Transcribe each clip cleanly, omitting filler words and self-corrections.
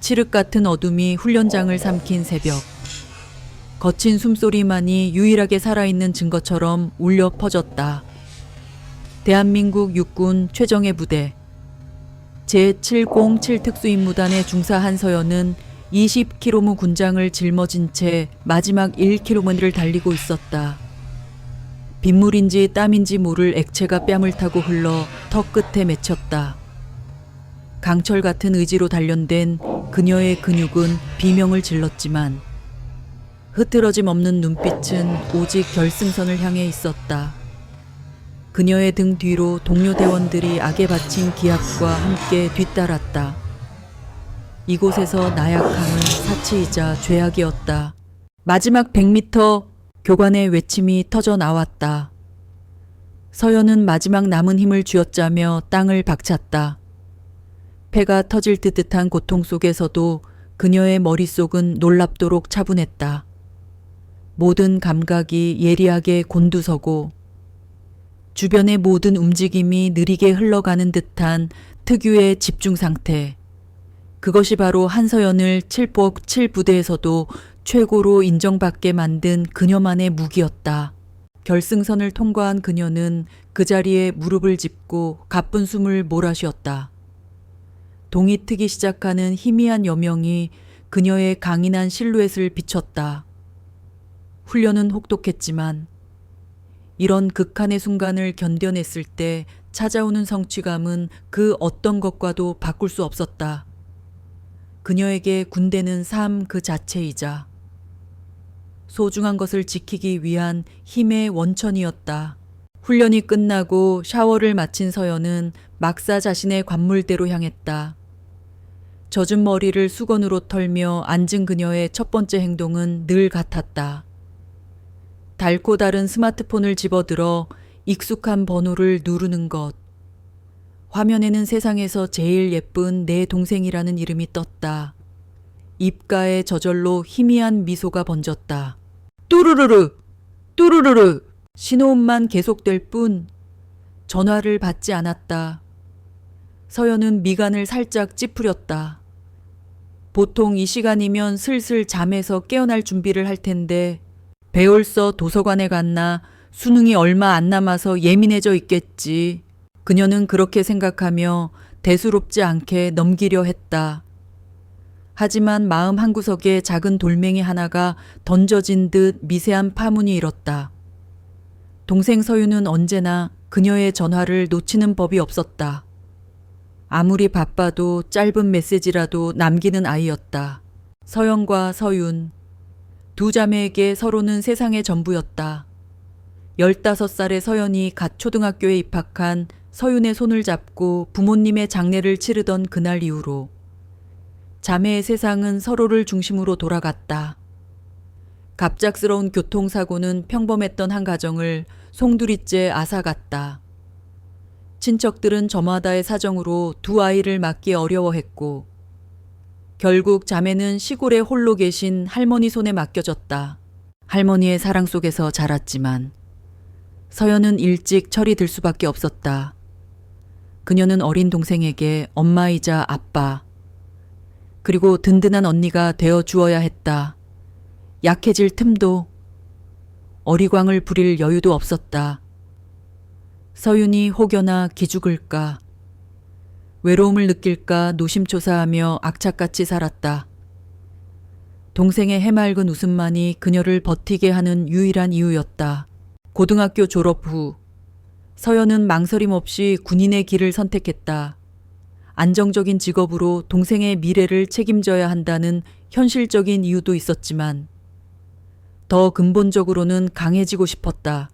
칠흑 같은 어둠이 훈련장을 삼킨 새벽. 거친 숨소리만이 유일하게 살아있는 증거처럼 울려 퍼졌다. 대한민국 육군 최정예 부대 제707 특수임무단의 중사 한서연은 20km 군장을 짊어진 채 마지막 1km를 달리고 있었다. 빗물인지 땀인지 모를 액체가 뺨을 타고 흘러 턱 끝에 맺혔다. 강철 같은 의지로 단련된 그녀의 근육은 비명을 질렀지만 흐트러짐 없는 눈빛은 오직 결승선을 향해 있었다. 그녀의 등 뒤로 동료 대원들이 악에 바친 기합과 함께 뒤따랐다. 이곳에서 나약함은 사치이자 죄악이었다. 마지막 100m 교관의 외침이 터져 나왔다. 서연은 마지막 남은 힘을 쥐어짜며 땅을 박찼다. 폐가 터질 듯한 고통 속에서도 그녀의 머릿속은 놀랍도록 차분했다. 모든 감각이 예리하게 곤두서고 주변의 모든 움직임이 느리게 흘러가는 듯한 특유의 집중 상태. 그것이 바로 한서연을 7복 7부대에서도 최고로 인정받게 만든 그녀만의 무기였다. 결승선을 통과한 그녀는 그 자리에 무릎을 짚고 가쁜 숨을 몰아쉬었다. 동이 트기 시작하는 희미한 여명이 그녀의 강인한 실루엣을 비췄다. 훈련은 혹독했지만 이런 극한의 순간을 견뎌냈을 때 찾아오는 성취감은 그 어떤 것과도 바꿀 수 없었다. 그녀에게 군대는 삶 그 자체이자 소중한 것을 지키기 위한 힘의 원천이었다. 훈련이 끝나고 샤워를 마친 서연은 막사 자신의 관물대로 향했다. 젖은 머리를 수건으로 털며 앉은 그녀의 첫 번째 행동은 늘 같았다. 달고 다른 스마트폰을 집어들어 익숙한 번호를 누르는 것. 화면에는 세상에서 제일 예쁜 내 동생이라는 이름이 떴다. 입가에 저절로 희미한 미소가 번졌다. 뚜루루루! 뚜루루루! 신호음만 계속될 뿐 전화를 받지 않았다. 서연은 미간을 살짝 찌푸렸다. 보통 이 시간이면 슬슬 잠에서 깨어날 준비를 할 텐데 배울서 도서관에 갔나 수능이 얼마 안 남아서 예민해져 있겠지. 그녀는 그렇게 생각하며 대수롭지 않게 넘기려 했다. 하지만 마음 한구석에 작은 돌멩이 하나가 던져진 듯 미세한 파문이 일었다. 동생 서유는 언제나 그녀의 전화를 놓치는 법이 없었다. 아무리 바빠도 짧은 메시지라도 남기는 아이였다. 서연과 서윤. 두 자매에게 서로는 세상의 전부였다. 15살의 서연이 갓 초등학교에 입학한 서윤의 손을 잡고 부모님의 장례를 치르던 그날 이후로 자매의 세상은 서로를 중심으로 돌아갔다. 갑작스러운 교통사고는 평범했던 한 가정을 송두리째 앗아갔다. 친척들은 저마다의 사정으로 두 아이를 맡기 어려워했고 결국 자매는 시골에 홀로 계신 할머니 손에 맡겨졌다. 할머니의 사랑 속에서 자랐지만 서연은 일찍 철이 들 수밖에 없었다. 그녀는 어린 동생에게 엄마이자 아빠, 그리고 든든한 언니가 되어 주어야 했다. 약해질 틈도, 어리광을 부릴 여유도 없었다. 서윤이 혹여나 기죽을까, 외로움을 느낄까 노심초사하며 악착같이 살았다. 동생의 해맑은 웃음만이 그녀를 버티게 하는 유일한 이유였다. 고등학교 졸업 후 서연은 망설임 없이 군인의 길을 선택했다. 안정적인 직업으로 동생의 미래를 책임져야 한다는 현실적인 이유도 있었지만 더 근본적으로는 강해지고 싶었다.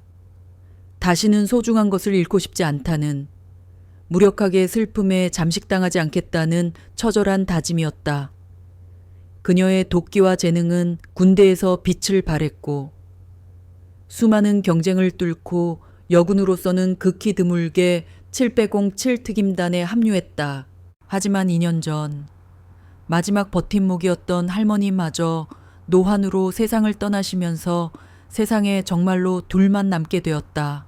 다시는 소중한 것을 잃고 싶지 않다는, 무력하게 슬픔에 잠식당하지 않겠다는 처절한 다짐이었다. 그녀의 도끼와 재능은 군대에서 빛을 발했고 수많은 경쟁을 뚫고 여군으로서는 극히 드물게 707 특임단에 합류했다. 하지만 2년 전 마지막 버팀목이었던 할머니마저 노환으로 세상을 떠나시면서 세상에 정말로 둘만 남게 되었다.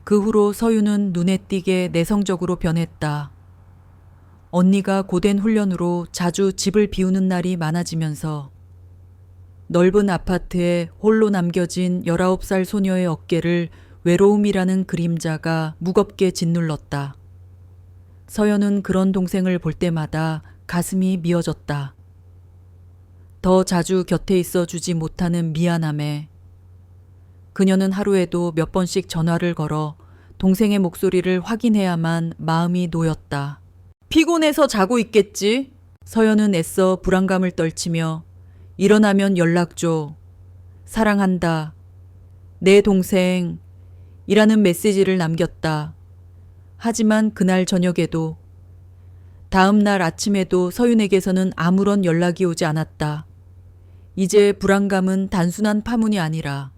그 후로 서유는 눈에 띄게 내성적으로 변했다. 언니가 고된 훈련으로 자주 집을 비우는 날이 많아지면서 넓은 아파트에 홀로 남겨진 19살 소녀의 어깨를 외로움이라는 그림자가 무겁게 짓눌렀다. 서연은 그런 동생을 볼 때마다 가슴이 미어졌다. 더 자주 곁에 있어 주지 못하는 미안함에 그녀는 하루에도 몇 번씩 전화를 걸어 동생의 목소리를 확인해야만 마음이 놓였다. 피곤해서 자고 있겠지? 서연은 애써 불안감을 떨치며 일어나면 연락 줘. 사랑한다. 내 동생. 이라는 메시지를 남겼다. 하지만 그날 저녁에도 다음 날 아침에도 서윤에게서는 아무런 연락이 오지 않았다. 이제 불안감은 단순한 파문이 아니라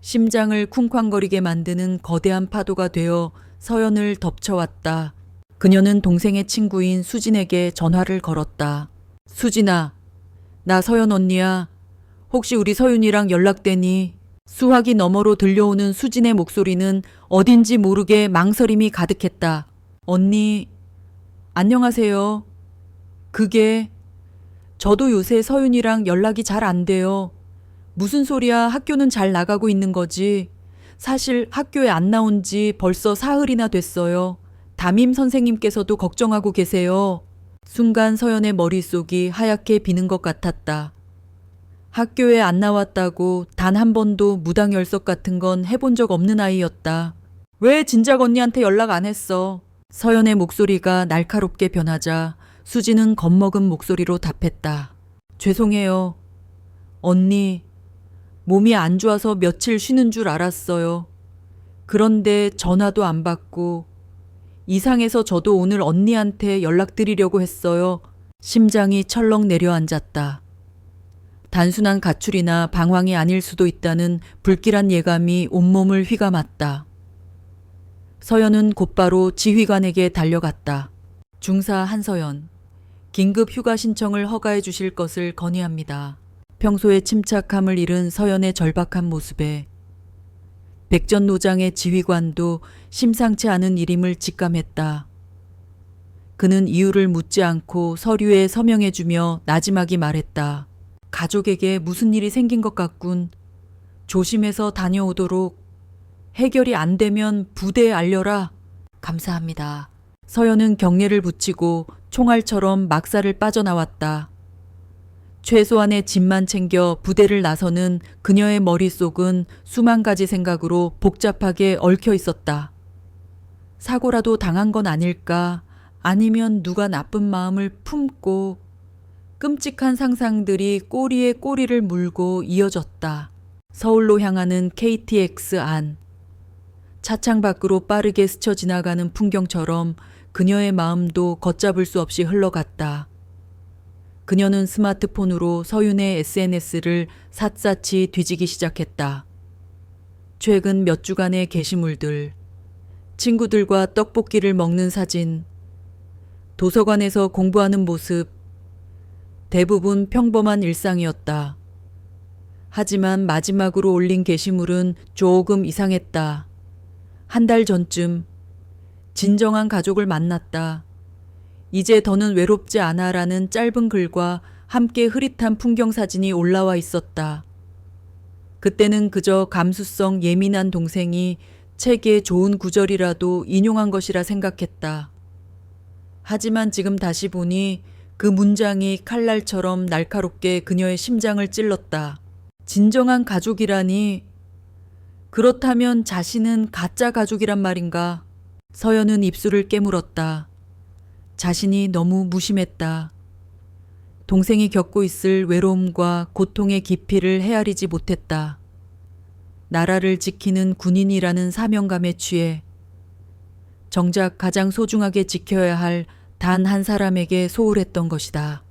심장을 쿵쾅거리게 만드는 거대한 파도가 되어 서연을 덮쳐왔다. 그녀는 동생의 친구인 수진에게 전화를 걸었다. 수진아, 나 서연 언니야. 혹시 우리 서윤이랑 연락되니? 수화기 너머로 들려오는 수진의 목소리는 어딘지 모르게 망설임이 가득했다. 언니, 안녕하세요. 그게 저도 요새 서윤이랑 연락이 잘 안 돼요. 무슨 소리야? 학교는 잘 나가고 있는 거지. 사실 학교에 안 나온 지 벌써 사흘이나 됐어요. 담임 선생님께서도 걱정하고 계세요. 순간 서연의 머릿속이 하얗게 비는 것 같았다. 학교에 안 나왔다고 단 한 번도 무당열석 같은 건 해본 적 없는 아이였다. 왜 진작 언니한테 연락 안 했어? 서연의 목소리가 날카롭게 변하자 수지는 겁먹은 목소리로 답했다. 죄송해요. 언니, 몸이 안 좋아서 며칠 쉬는 줄 알았어요. 그런데 전화도 안 받고 이상해서 저도 오늘 언니한테 연락드리려고 했어요. 심장이 철렁 내려앉았다. 단순한 가출이나 방황이 아닐 수도 있다는 불길한 예감이 온몸을 휘감았다. 서연은 곧바로 지휘관에게 달려갔다. 중사 한서연, 긴급 휴가 신청을 허가해 주실 것을 건의합니다. 평소의 침착함을 잃은 서연의 절박한 모습에 백전노장의 지휘관도 심상치 않은 일임을 직감했다. 그는 이유를 묻지 않고 서류에 서명해주며 나지막이 말했다. 가족에게 무슨 일이 생긴 것 같군. 조심해서 다녀오도록. 해결이 안 되면 부대에 알려라. 감사합니다. 서연은 경례를 붙이고 총알처럼 막사를 빠져나왔다. 최소한의 짐만 챙겨 부대를 나서는 그녀의 머릿속은 수만 가지 생각으로 복잡하게 얽혀 있었다. 사고라도 당한 건 아닐까? 아니면 누가 나쁜 마음을 품고 끔찍한 상상들이 꼬리에 꼬리를 물고 이어졌다. 서울로 향하는 KTX 안. 차창 밖으로 빠르게 스쳐 지나가는 풍경처럼 그녀의 마음도 걷잡을 수 없이 흘러갔다. 그녀는 스마트폰으로 서윤의 SNS를 샅샅이 뒤지기 시작했다. 최근 몇 주간의 게시물들, 친구들과 떡볶이를 먹는 사진, 도서관에서 공부하는 모습, 대부분 평범한 일상이었다. 하지만 마지막으로 올린 게시물은 조금 이상했다. 한 달 전쯤 진정한 가족을 만났다. 이제 더는 외롭지 않아라는 짧은 글과 함께 흐릿한 풍경 사진이 올라와 있었다. 그때는 그저 감수성 예민한 동생이 책에 좋은 구절이라도 인용한 것이라 생각했다. 하지만 지금 다시 보니 그 문장이 칼날처럼 날카롭게 그녀의 심장을 찔렀다. 진정한 가족이라니. 그렇다면 자신은 가짜 가족이란 말인가? 서연은 입술을 깨물었다. 자신이 너무 무심했다. 동생이 겪고 있을 외로움과 고통의 깊이를 헤아리지 못했다. 나라를 지키는 군인이라는 사명감에 취해 정작 가장 소중하게 지켜야 할 단 한 사람에게 소홀했던 것이다.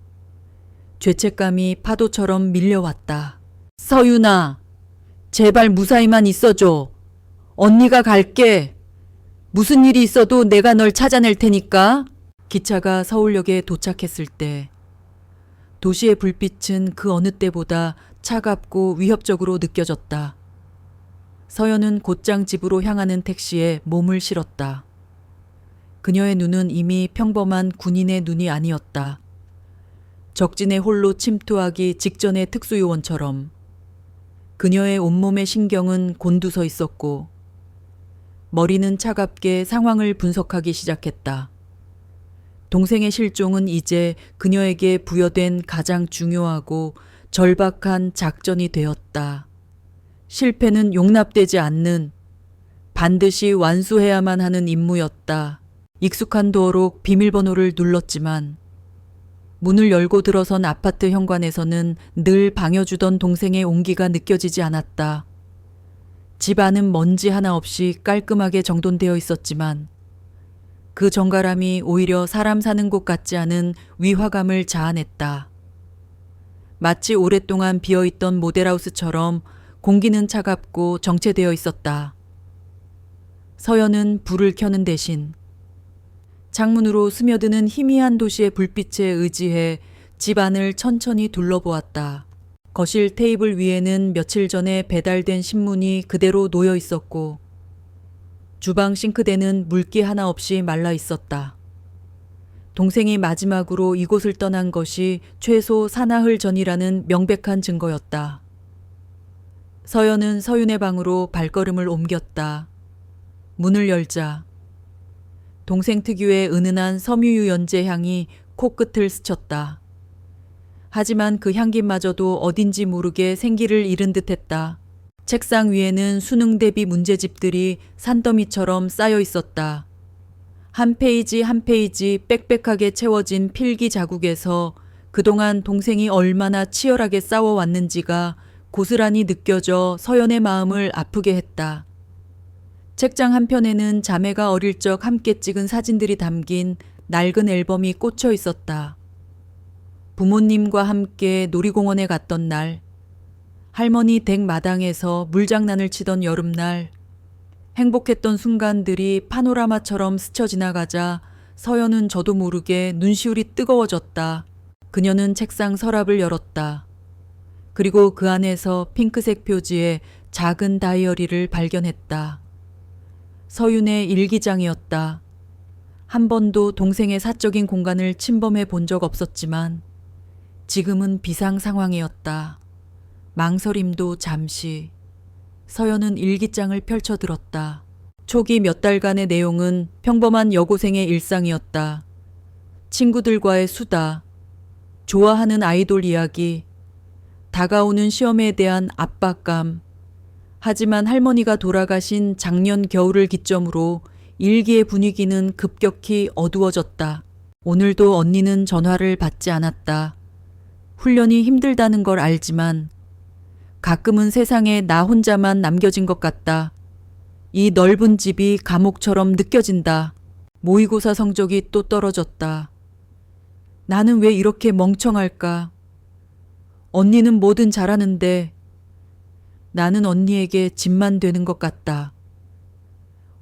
죄책감이 파도처럼 밀려왔다. 서윤아, 제발 무사히만 있어줘. 언니가 갈게. 무슨 일이 있어도 내가 널 찾아낼 테니까. 기차가 서울역에 도착했을 때 도시의 불빛은 그 어느 때보다 차갑고 위협적으로 느껴졌다. 서연은 곧장 집으로 향하는 택시에 몸을 실었다. 그녀의 눈은 이미 평범한 군인의 눈이 아니었다. 적진에 홀로 침투하기 직전의 특수요원처럼 그녀의 온몸의 신경은 곤두서 있었고 머리는 차갑게 상황을 분석하기 시작했다. 동생의 실종은 이제 그녀에게 부여된 가장 중요하고 절박한 작전이 되었다. 실패는 용납되지 않는, 반드시 완수해야만 하는 임무였다. 익숙한 도어록 비밀번호를 눌렀지만 문을 열고 들어선 아파트 현관에서는 늘 방여주던 동생의 온기가 느껴지지 않았다. 집 안은 먼지 하나 없이 깔끔하게 정돈되어 있었지만 그 정갈함이 오히려 사람 사는 곳 같지 않은 위화감을 자아냈다. 마치 오랫동안 비어있던 모델하우스처럼 공기는 차갑고 정체되어 있었다. 서연은 불을 켜는 대신 창문으로 스며드는 희미한 도시의 불빛에 의지해 집 안을 천천히 둘러보았다. 거실 테이블 위에는 며칠 전에 배달된 신문이 그대로 놓여 있었고 주방 싱크대는 물기 하나 없이 말라 있었다. 동생이 마지막으로 이곳을 떠난 것이 최소 사나흘 전이라는 명백한 증거였다. 서연은 서윤의 방으로 발걸음을 옮겼다. 문을 열자 동생 특유의 은은한 섬유유 연제 향이 코끝을 스쳤다. 하지만 그 향기마저도 어딘지 모르게 생기를 잃은 듯했다. 책상 위에는 수능 대비 문제집들이 산더미처럼 쌓여 있었다. 한 페이지 한 페이지 빽빽하게 채워진 필기 자국에서 그동안 동생이 얼마나 치열하게 싸워왔는지가 고스란히 느껴져 서연의 마음을 아프게 했다. 책장 한편에는 자매가 어릴 적 함께 찍은 사진들이 담긴 낡은 앨범이 꽂혀 있었다. 부모님과 함께 놀이공원에 갔던 날, 할머니 댁 마당에서 물장난을 치던 여름날, 행복했던 순간들이 파노라마처럼 스쳐 지나가자 서연은 저도 모르게 눈시울이 뜨거워졌다. 그녀는 책상 서랍을 열었다. 그리고 그 안에서 핑크색 표지의 작은 다이어리를 발견했다. 서윤의 일기장이었다. 한 번도 동생의 사적인 공간을 침범해 본 적 없었지만 지금은 비상 상황이었다. 망설임도 잠시. 서연은 일기장을 펼쳐들었다. 초기 몇 달간의 내용은 평범한 여고생의 일상이었다. 친구들과의 수다, 좋아하는 아이돌 이야기, 다가오는 시험에 대한 압박감. 하지만 할머니가 돌아가신 작년 겨울을 기점으로 일기의 분위기는 급격히 어두워졌다. 오늘도 언니는 전화를 받지 않았다. 훈련이 힘들다는 걸 알지만 가끔은 세상에 나 혼자만 남겨진 것 같다. 이 넓은 집이 감옥처럼 느껴진다. 모의고사 성적이 또 떨어졌다. 나는 왜 이렇게 멍청할까? 언니는 뭐든 잘하는데 나는 언니에게 짐만 되는 것 같다.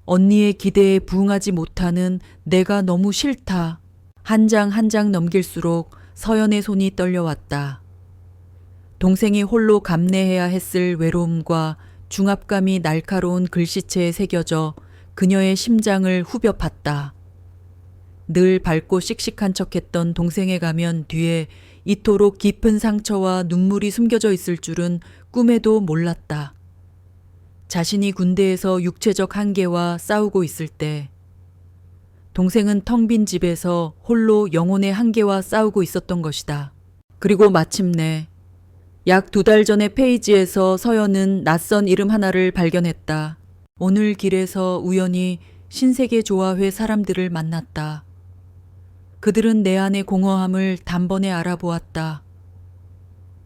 언니의 기대에 부응하지 못하는 내가 너무 싫다. 한 장 한 장 넘길수록 서연의 손이 떨려왔다. 동생이 홀로 감내해야 했을 외로움과 중압감이 날카로운 글씨체에 새겨져 그녀의 심장을 후벼 팠다. 늘 밝고 씩씩한 척했던 동생의 가면 뒤에 이토록 깊은 상처와 눈물이 숨겨져 있을 줄은 꿈에도 몰랐다. 자신이 군대에서 육체적 한계와 싸우고 있을 때 동생은 텅 빈 집에서 홀로 영혼의 한계와 싸우고 있었던 것이다. 그리고 마침내 약 2달 전의 페이지에서 서연은 낯선 이름 하나를 발견했다. 오늘 길에서 우연히 신세계조화회 사람들을 만났다. 그들은 내 안의 공허함을 단번에 알아보았다.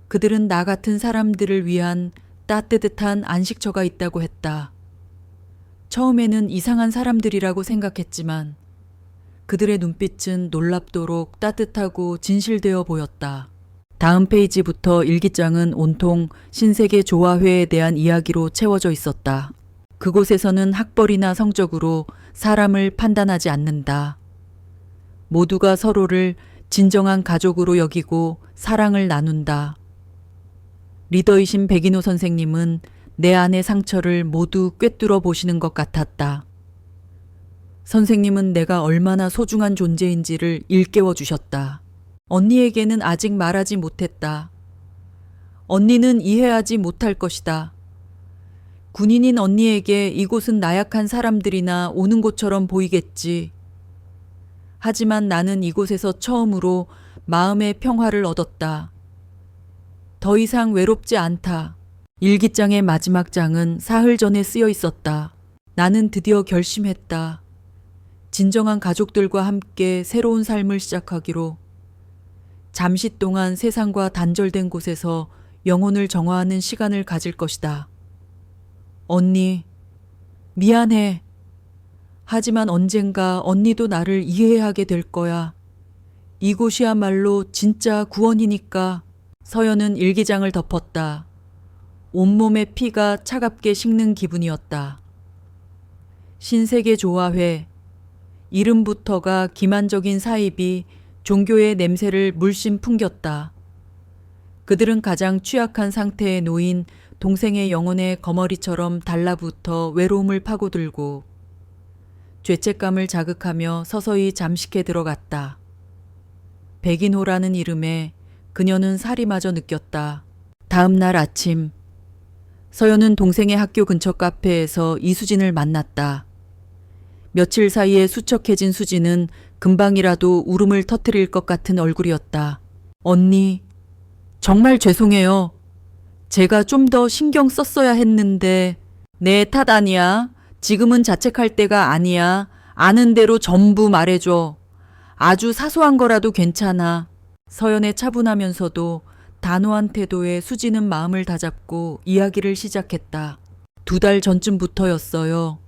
그들은 나 같은 사람들을 위한 따뜻한 안식처가 있다고 했다. 처음에는 이상한 사람들이라고 생각했지만 그들의 눈빛은 놀랍도록 따뜻하고 진실되어 보였다. 다음 페이지부터 일기장은 온통 신세계조화회에 대한 이야기로 채워져 있었다. 그곳에서는 학벌이나 성적으로 사람을 판단하지 않는다. 모두가 서로를 진정한 가족으로 여기고 사랑을 나눈다. 리더이신 백인호 선생님은 내 안의 상처를 모두 꿰뚫어 보시는 것 같았다. 선생님은 내가 얼마나 소중한 존재인지를 일깨워 주셨다. 언니에게는 아직 말하지 못했다. 언니는 이해하지 못할 것이다. 군인인 언니에게 이곳은 나약한 사람들이나 오는 곳처럼 보이겠지. 하지만 나는 이곳에서 처음으로 마음의 평화를 얻었다. 더 이상 외롭지 않다. 일기장의 마지막 장은 사흘 전에 쓰여 있었다. 나는 드디어 결심했다. 진정한 가족들과 함께 새로운 삶을 시작하기로. 잠시 동안 세상과 단절된 곳에서 영혼을 정화하는 시간을 가질 것이다. 언니, 미안해. 하지만 언젠가 언니도 나를 이해하게 될 거야. 이곳이야말로 진짜 구원이니까. 서연은 일기장을 덮었다. 온몸의 피가 차갑게 식는 기분이었다. 신세계 조화회. 이름부터가 기만적인 사입이 종교의 냄새를 물씬 풍겼다. 그들은 가장 취약한 상태에 놓인 동생의 영혼의 거머리처럼 달라붙어 외로움을 파고들고 죄책감을 자극하며 서서히 잠식해 들어갔다. 백인호라는 이름에 그녀는 살이마저 느꼈다. 다음 날 아침, 서연은 동생의 학교 근처 카페에서 이수진을 만났다. 며칠 사이에 수척해진 수진은 금방이라도 울음을 터뜨릴 것 같은 얼굴이었다. 언니, 정말 죄송해요. 제가 좀 더 신경 썼어야 했는데. 내 탓 아니야. 지금은 자책할 때가 아니야. 아는 대로 전부 말해줘. 아주 사소한 거라도 괜찮아. 서연의 차분하면서도 단호한 태도에 수지는 마음을 다잡고 이야기를 시작했다. 2달 전쯤부터였어요.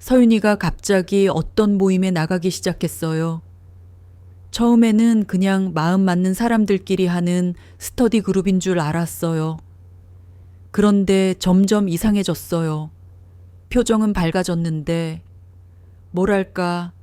서윤이가 갑자기 어떤 모임에 나가기 시작했어요. 처음에는 그냥 마음 맞는 사람들끼리 하는 스터디 그룹인 줄 알았어요. 그런데 점점 이상해졌어요. 표정은 밝아졌는데 뭐랄까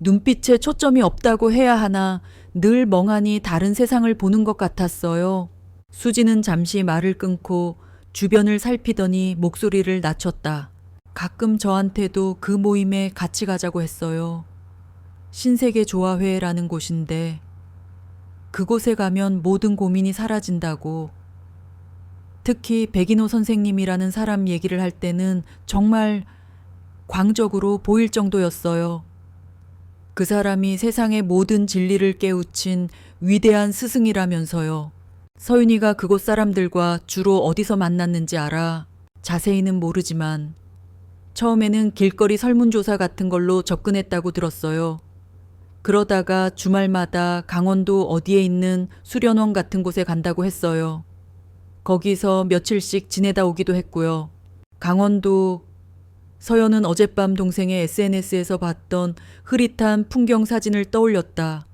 눈빛에 초점이 없다고 해야 하나 늘 멍하니 다른 세상을 보는 것 같았어요. 수지는 잠시 말을 끊고 주변을 살피더니 목소리를 낮췄다. 가끔 저한테도 그 모임에 같이 가자고 했어요. 신세계 조화회라는 곳인데 그곳에 가면 모든 고민이 사라진다고. 특히 백인호 선생님이라는 사람 얘기를 할 때는 정말 광적으로 보일 정도였어요. 그 사람이 세상의 모든 진리를 깨우친 위대한 스승이라면서요. 서윤이가 그곳 사람들과 주로 어디서 만났는지 알아. 자세히는 모르지만 처음에는 길거리 설문조사 같은 걸로 접근했다고 들었어요. 그러다가 주말마다 강원도 어디에 있는 수련원 같은 곳에 간다고 했어요. 거기서 며칠씩 지내다 오기도 했고요. 강원도. 서연은 어젯밤 동생의 SNS에서 봤던 흐릿한 풍경 사진을 떠올렸다.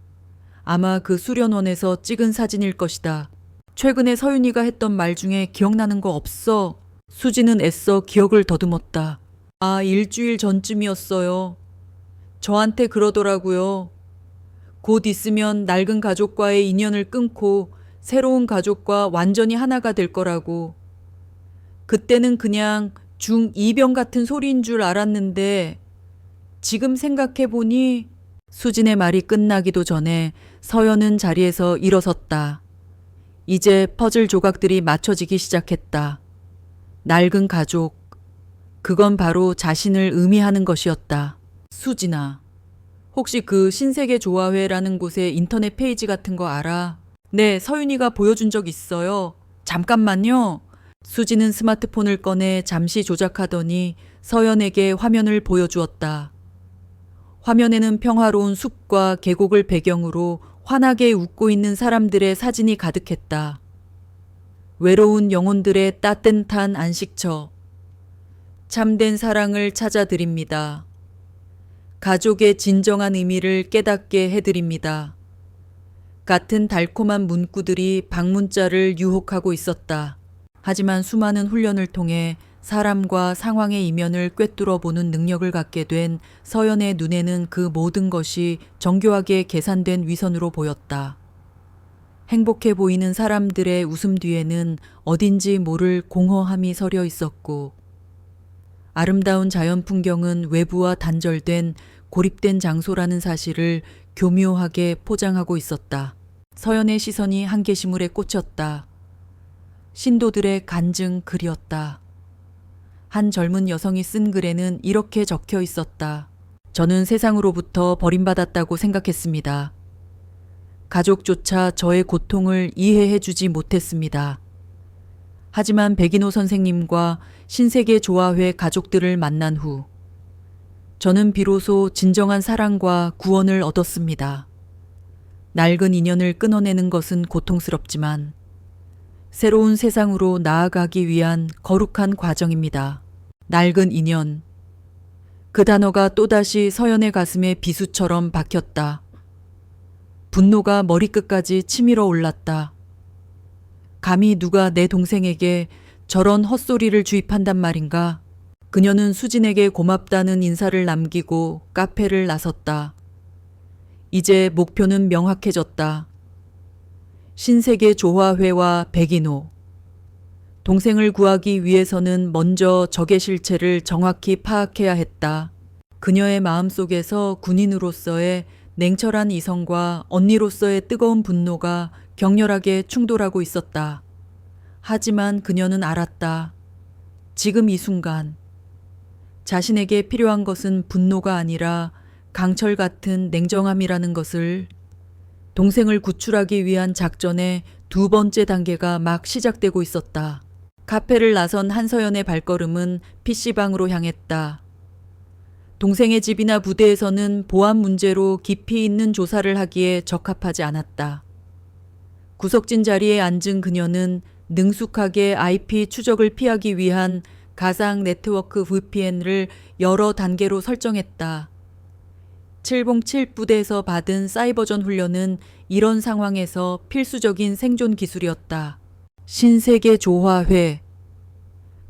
아마 그 수련원에서 찍은 사진일 것이다. 최근에 서윤이가 했던 말 중에 기억나는 거 없어? 수지는 애써 기억을 더듬었다. 아, 일주일 전쯤이었어요. 저한테 그러더라고요. 곧 있으면 낡은 가족과의 인연을 끊고 새로운 가족과 완전히 하나가 될 거라고. 그때는 그냥 중2병 같은 소리인 줄 알았는데 지금 생각해보니. 수진의 말이 끝나기도 전에 서연은 자리에서 일어섰다. 이제 퍼즐 조각들이 맞춰지기 시작했다. 낡은 가족. 그건 바로 자신을 의미하는 것이었다. 수진아, 혹시 그 신세계 조화회라는 곳에 인터넷 페이지 같은 거 알아? 네, 서윤이가 보여준 적 있어요. 잠깐만요. 수지는 스마트폰을 꺼내 잠시 조작하더니 서연에게 화면을 보여주었다. 화면에는 평화로운 숲과 계곡을 배경으로 환하게 웃고 있는 사람들의 사진이 가득했다. 외로운 영혼들의 따뜻한 안식처. 참된 사랑을 찾아드립니다. 가족의 진정한 의미를 깨닫게 해드립니다. 같은 달콤한 문구들이 방문자를 유혹하고 있었다. 하지만 수많은 훈련을 통해 사람과 상황의 이면을 꿰뚫어 보는 능력을 갖게 된 서연의 눈에는 그 모든 것이 정교하게 계산된 위선으로 보였다. 행복해 보이는 사람들의 웃음 뒤에는 어딘지 모를 공허함이 서려 있었고, 아름다운 자연 풍경은 외부와 단절된 고립된 장소라는 사실을 교묘하게 포장하고 있었다. 서연의 시선이 한 게시물에 꽂혔다. 신도들의 간증 글이었다. 한 젊은 여성이 쓴 글에는 이렇게 적혀 있었다. 저는 세상으로부터 버림받았다고 생각했습니다. 가족조차 저의 고통을 이해해 주지 못했습니다. 하지만 백인호 선생님과 신세계 조화회 가족들을 만난 후 저는 비로소 진정한 사랑과 구원을 얻었습니다. 낡은 인연을 끊어내는 것은 고통스럽지만 새로운 세상으로 나아가기 위한 거룩한 과정입니다. 낡은 인연. 그 단어가 또다시 서연의 가슴에 비수처럼 박혔다. 분노가 머리끝까지 치밀어 올랐다. 감히 누가 내 동생에게 저런 헛소리를 주입한단 말인가? 그녀는 수진에게 고맙다는 인사를 남기고 카페를 나섰다. 이제 목표는 명확해졌다. 신세계 조화회와 백인호. 동생을 구하기 위해서는 먼저 적의 실체를 정확히 파악해야 했다. 그녀의 마음속에서 군인으로서의 냉철한 이성과 언니로서의 뜨거운 분노가 격렬하게 충돌하고 있었다. 하지만 그녀는 알았다. 지금 이 순간 자신에게 필요한 것은 분노가 아니라 강철 같은 냉정함이라는 것을. 동생을 구출하기 위한 작전의 두 번째 단계가 막 시작되고 있었다. 카페를 나선 한서연의 발걸음은 PC방으로 향했다. 동생의 집이나 부대에서는 보안 문제로 깊이 있는 조사를 하기에 적합하지 않았다. 구석진 자리에 앉은 그녀는 능숙하게 IP 추적을 피하기 위한 가상 네트워크 VPN을 여러 단계로 설정했다. 707 부대에서 받은 사이버전 훈련은 이런 상황에서 필수적인 생존 기술이었다. 신세계 조화회.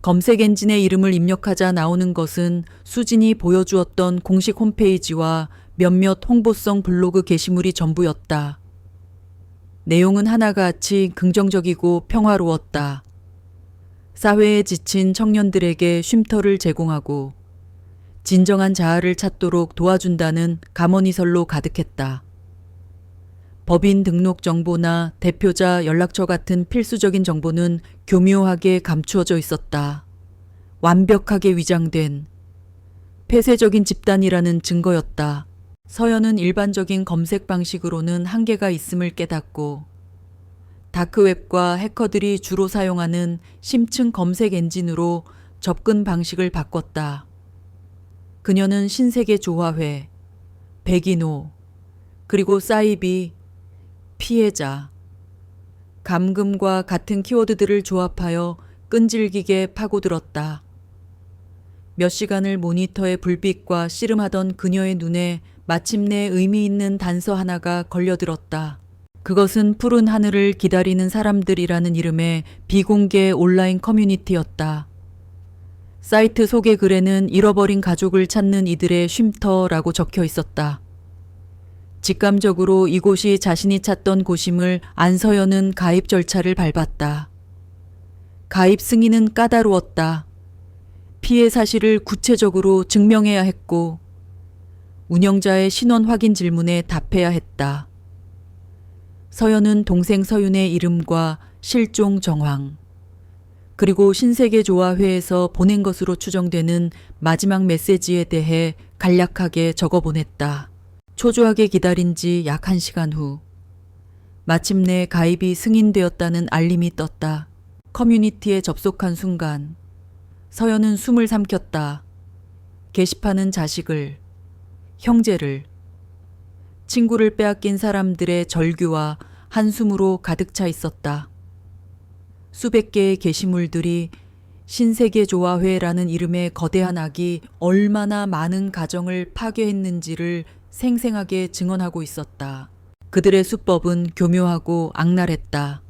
검색 엔진에 이름을 입력하자 나오는 것은 수진이 보여주었던 공식 홈페이지와 몇몇 홍보성 블로그 게시물이 전부였다. 내용은 하나같이 긍정적이고 평화로웠다. 사회에 지친 청년들에게 쉼터를 제공하고 진정한 자아를 찾도록 도와준다는 감언이설로 가득했다. 법인 등록 정보나 대표자 연락처 같은 필수적인 정보는 교묘하게 감추어져 있었다. 완벽하게 위장된 폐쇄적인 집단이라는 증거였다. 서연은 일반적인 검색 방식으로는 한계가 있음을 깨닫고 다크웹과 해커들이 주로 사용하는 심층 검색 엔진으로 접근 방식을 바꿨다. 그녀는 신세계 조화회, 백인호, 그리고 사이비, 피해자, 감금과 같은 키워드들을 조합하여 끈질기게 파고들었다. 몇 시간을 모니터의 불빛과 씨름하던 그녀의 눈에 마침내 의미 있는 단서 하나가 걸려들었다. 그것은 푸른 하늘을 기다리는 사람들이라는 이름의 비공개 온라인 커뮤니티였다. 사이트 소개 글에는 잃어버린 가족을 찾는 이들의 쉼터라고 적혀 있었다. 직감적으로 이곳이 자신이 찾던 곳임을 안서연은 가입 절차를 밟았다. 가입 승인은 까다로웠다. 피해 사실을 구체적으로 증명해야 했고 운영자의 신원 확인 질문에 답해야 했다. 서연은 동생 서윤의 이름과 실종 정황, 그리고 신세계 조화회에서 보낸 것으로 추정되는 마지막 메시지에 대해 간략하게 적어보냈다. 초조하게 기다린 지 약 1시간 후 마침내 가입이 승인되었다는 알림이 떴다. 커뮤니티에 접속한 순간 서연은 숨을 삼켰다. 게시판은 자식을, 형제를, 친구를 빼앗긴 사람들의 절규와 한숨으로 가득 차 있었다. 수백 개의 게시물들이 신세계 조화회라는 이름의 거대한 악이 얼마나 많은 가정을 파괴했는지를 생생하게 증언하고 있었다. 그들의 수법은 교묘하고 악랄했다.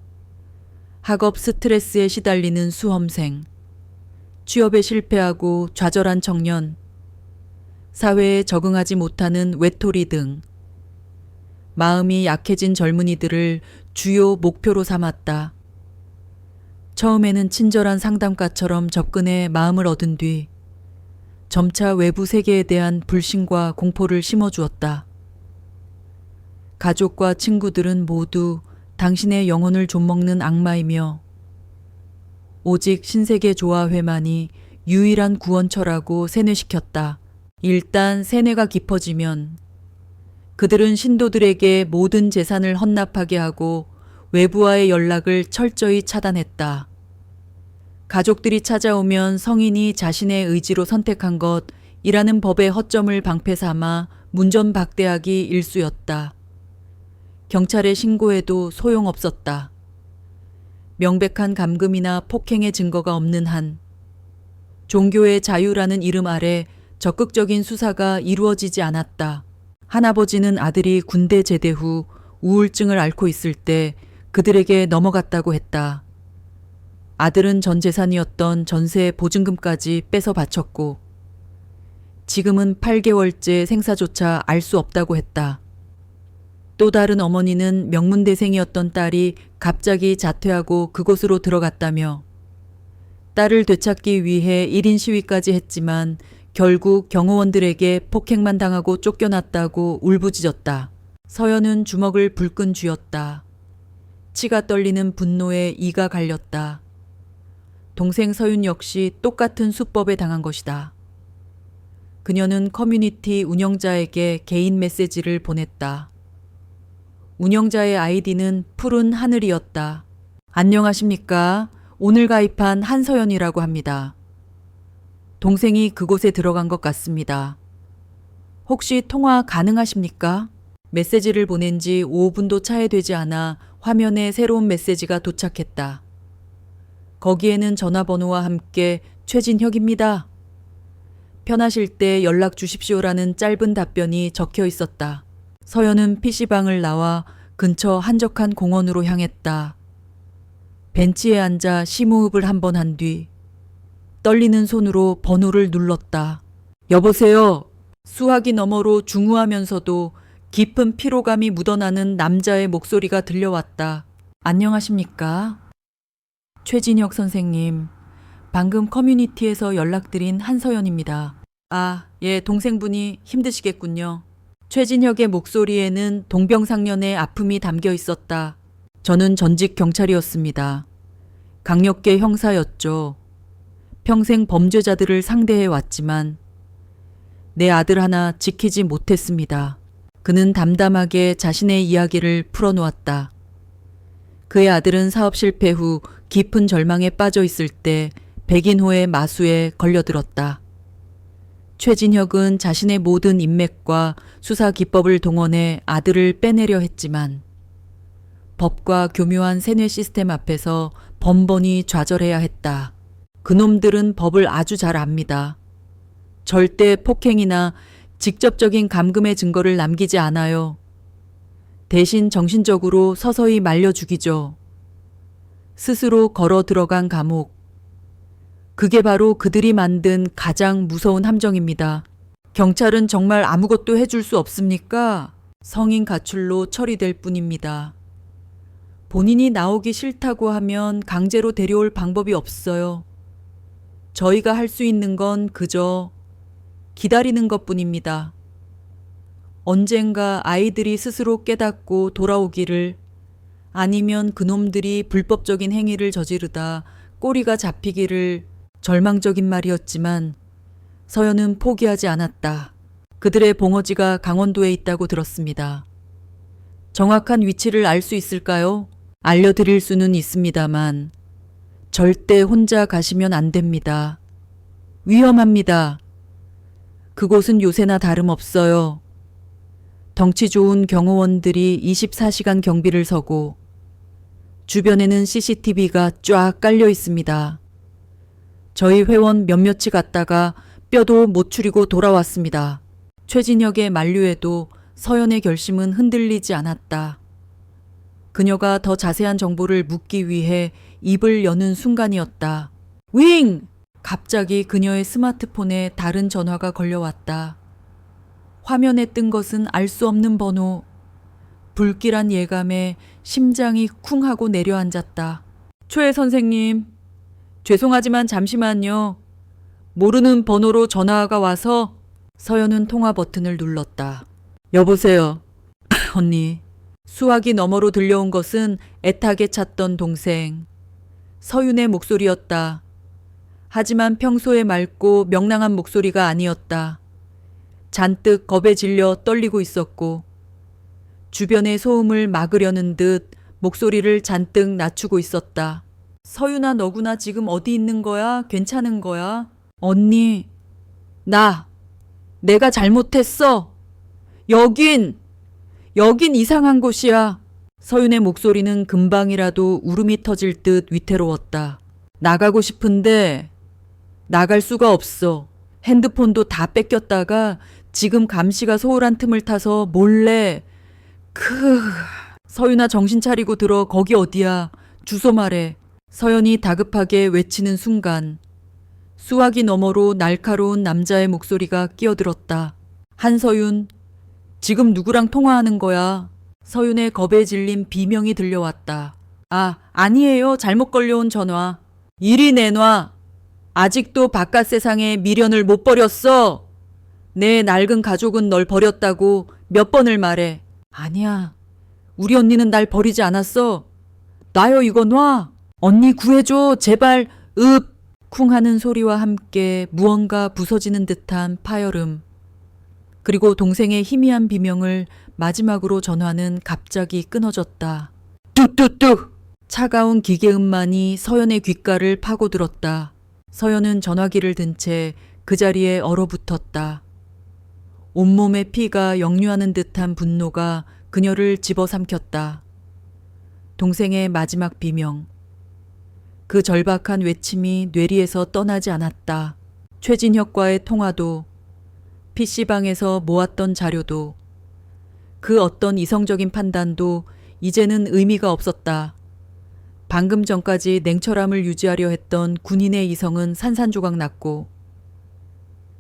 학업 스트레스에 시달리는 수험생, 취업에 실패하고 좌절한 청년, 사회에 적응하지 못하는 외톨이 등 마음이 약해진 젊은이들을 주요 목표로 삼았다. 처음에는 친절한 상담가처럼 접근해 마음을 얻은 뒤 점차 외부 세계에 대한 불신과 공포를 심어주었다. 가족과 친구들은 모두 당신의 영혼을 좀먹는 악마이며 오직 신세계 조화회만이 유일한 구원처라고 세뇌시켰다. 일단 세뇌가 깊어지면 그들은 신도들에게 모든 재산을 헌납하게 하고 외부와의 연락을 철저히 차단했다. 가족들이 찾아오면 성인이 자신의 의지로 선택한 것이라는 법의 허점을 방패 삼아 문전박대하기 일쑤였다. 경찰에 신고해도 소용없었다. 명백한 감금이나 폭행의 증거가 없는 한 종교의 자유라는 이름 아래 적극적인 수사가 이루어지지 않았다. 할아버지는 아들이 군대 제대 후 우울증을 앓고 있을 때 그들에게 넘어갔다고 했다. 아들은 전 재산이었던 전세 보증금까지 뺏어 바쳤고 지금은 8개월째 생사조차 알 수 없다고 했다. 또 다른 어머니는 명문대생이었던 딸이 갑자기 자퇴하고 그곳으로 들어갔다며 딸을 되찾기 위해 1인 시위까지 했지만 결국 경호원들에게 폭행만 당하고 쫓겨났다고 울부짖었다. 서연은 주먹을 불끈 쥐었다. 치가 떨리는 분노에 이가 갈렸다. 동생 서윤 역시 똑같은 수법에 당한 것이다. 그녀는 커뮤니티 운영자에게 개인 메시지를 보냈다. 운영자의 아이디는 푸른 하늘이었다. 안녕하십니까? 오늘 가입한 한서연이라고 합니다. 동생이 그곳에 들어간 것 같습니다. 혹시 통화 가능하십니까? 메시지를 보낸 지 5분도 차에 되지 않아 화면에 새로운 메시지가 도착했다. 거기에는 전화번호와 함께 최진혁입니다. 편하실 때 연락 주십시오라는 짧은 답변이 적혀 있었다. 서연은 PC방을 나와 근처 한적한 공원으로 향했다. 벤치에 앉아 심호흡을 한 번 한 뒤 떨리는 손으로 번호를 눌렀다. 여보세요. 수화기 너머로 중후하면서도 깊은 피로감이 묻어나는 남자의 목소리가 들려왔다. 안녕하십니까? 최진혁 선생님. 방금 커뮤니티에서 연락드린 한서연입니다. 아, 예, 동생분이 힘드시겠군요. 최진혁의 목소리에는 동병상련의 아픔이 담겨 있었다. 저는 전직 경찰이었습니다. 강력계 형사였죠. 평생 범죄자들을 상대해 왔지만 내 아들 하나 지키지 못했습니다. 그는 담담하게 자신의 이야기를 풀어놓았다. 그의 아들은 사업 실패 후 깊은 절망에 빠져 있을 때 백인호의 마수에 걸려들었다. 최진혁은 자신의 모든 인맥과 수사 기법을 동원해 아들을 빼내려 했지만 법과 교묘한 세뇌 시스템 앞에서 번번이 좌절해야 했다. 그놈들은 법을 아주 잘 압니다. 절대 폭행이나 직접적인 감금의 증거를 남기지 않아요. 대신 정신적으로 서서히 말려 죽이죠. 스스로 걸어 들어간 감옥. 그게 바로 그들이 만든 가장 무서운 함정입니다. 경찰은 정말 아무것도 해줄 수 없습니까? 성인 가출로 처리될 뿐입니다. 본인이 나오기 싫다고 하면 강제로 데려올 방법이 없어요. 저희가 할 수 있는 건 그저 기다리는 것뿐입니다. 언젠가 아이들이 스스로 깨닫고 돌아오기를, 아니면 그놈들이 불법적인 행위를 저지르다 꼬리가 잡히기를. 절망적인 말이었지만 서연은 포기하지 않았다. 그들의 봉어지가 강원도에 있다고 들었습니다. 정확한 위치를 알 수 있을까요? 알려드릴 수는 있습니다만 절대 혼자 가시면 안 됩니다. 위험합니다. 그곳은 요새나 다름없어요. 덩치 좋은 경호원들이 24시간 경비를 서고 주변에는 CCTV가 쫙 깔려 있습니다. 저희 회원 몇몇이 갔다가 뼈도 못 추리고 돌아왔습니다. 최진혁의 만류에도 서연의 결심은 흔들리지 않았다. 그녀가 더 자세한 정보를 묻기 위해 입을 여는 순간이었다. 윙! 갑자기 그녀의 스마트폰에 다른 전화가 걸려왔다. 화면에 뜬 것은 알 수 없는 번호. 불길한 예감에 심장이 쿵 하고 내려앉았다. 최 선생님, 죄송하지만 잠시만요. 모르는 번호로 전화가 와서 서연은 통화 버튼을 눌렀다. 여보세요. 언니. 수화기 너머로 들려온 것은 애타게 찾던 동생 서윤의 목소리였다. 하지만 평소에 맑고 명랑한 목소리가 아니었다. 잔뜩 겁에 질려 떨리고 있었고 주변의 소음을 막으려는 듯 목소리를 잔뜩 낮추고 있었다. 서윤아, 너구나. 지금 어디 있는 거야? 괜찮은 거야? 언니, 내가 잘못했어. 여긴 이상한 곳이야. 서윤의 목소리는 금방이라도 울음이 터질 듯 위태로웠다. 나가고 싶은데 나갈 수가 없어. 핸드폰도 다 뺏겼다가 지금 감시가 소홀한 틈을 타서 몰래 서윤아, 정신 차리고 들어. 거기 어디야? 주소 말해. 서연이 다급하게 외치는 순간 수화기 너머로 날카로운 남자의 목소리가 끼어들었다. 한서윤, 지금 누구랑 통화하는 거야? 서윤의 겁에 질린 비명이 들려왔다. 아니에요. 잘못 걸려온 전화. 이리 내놔. 아직도 바깥 세상에 미련을 못 버렸어. 내 낡은 가족은 널 버렸다고 몇 번을 말해. 아니야. 우리 언니는 날 버리지 않았어. 놔요, 이거 놔. 언니 구해줘. 제발. 쿵 하는 소리와 함께 무언가 부서지는 듯한 파열음. 그리고 동생의 희미한 비명을 마지막으로 전화는 갑자기 끊어졌다. 뚝뚝뚝! 차가운 기계음만이 서연의 귓가를 파고들었다. 서연은 전화기를 든 채 그 자리에 얼어붙었다. 온몸에 피가 역류하는 듯한 분노가 그녀를 집어삼켰다. 동생의 마지막 비명. 그 절박한 외침이 뇌리에서 떠나지 않았다. 최진혁과의 통화도, PC방에서 모았던 자료도, 그 어떤 이성적인 판단도 이제는 의미가 없었다. 방금 전까지 냉철함을 유지하려 했던 군인의 이성은 산산조각 났고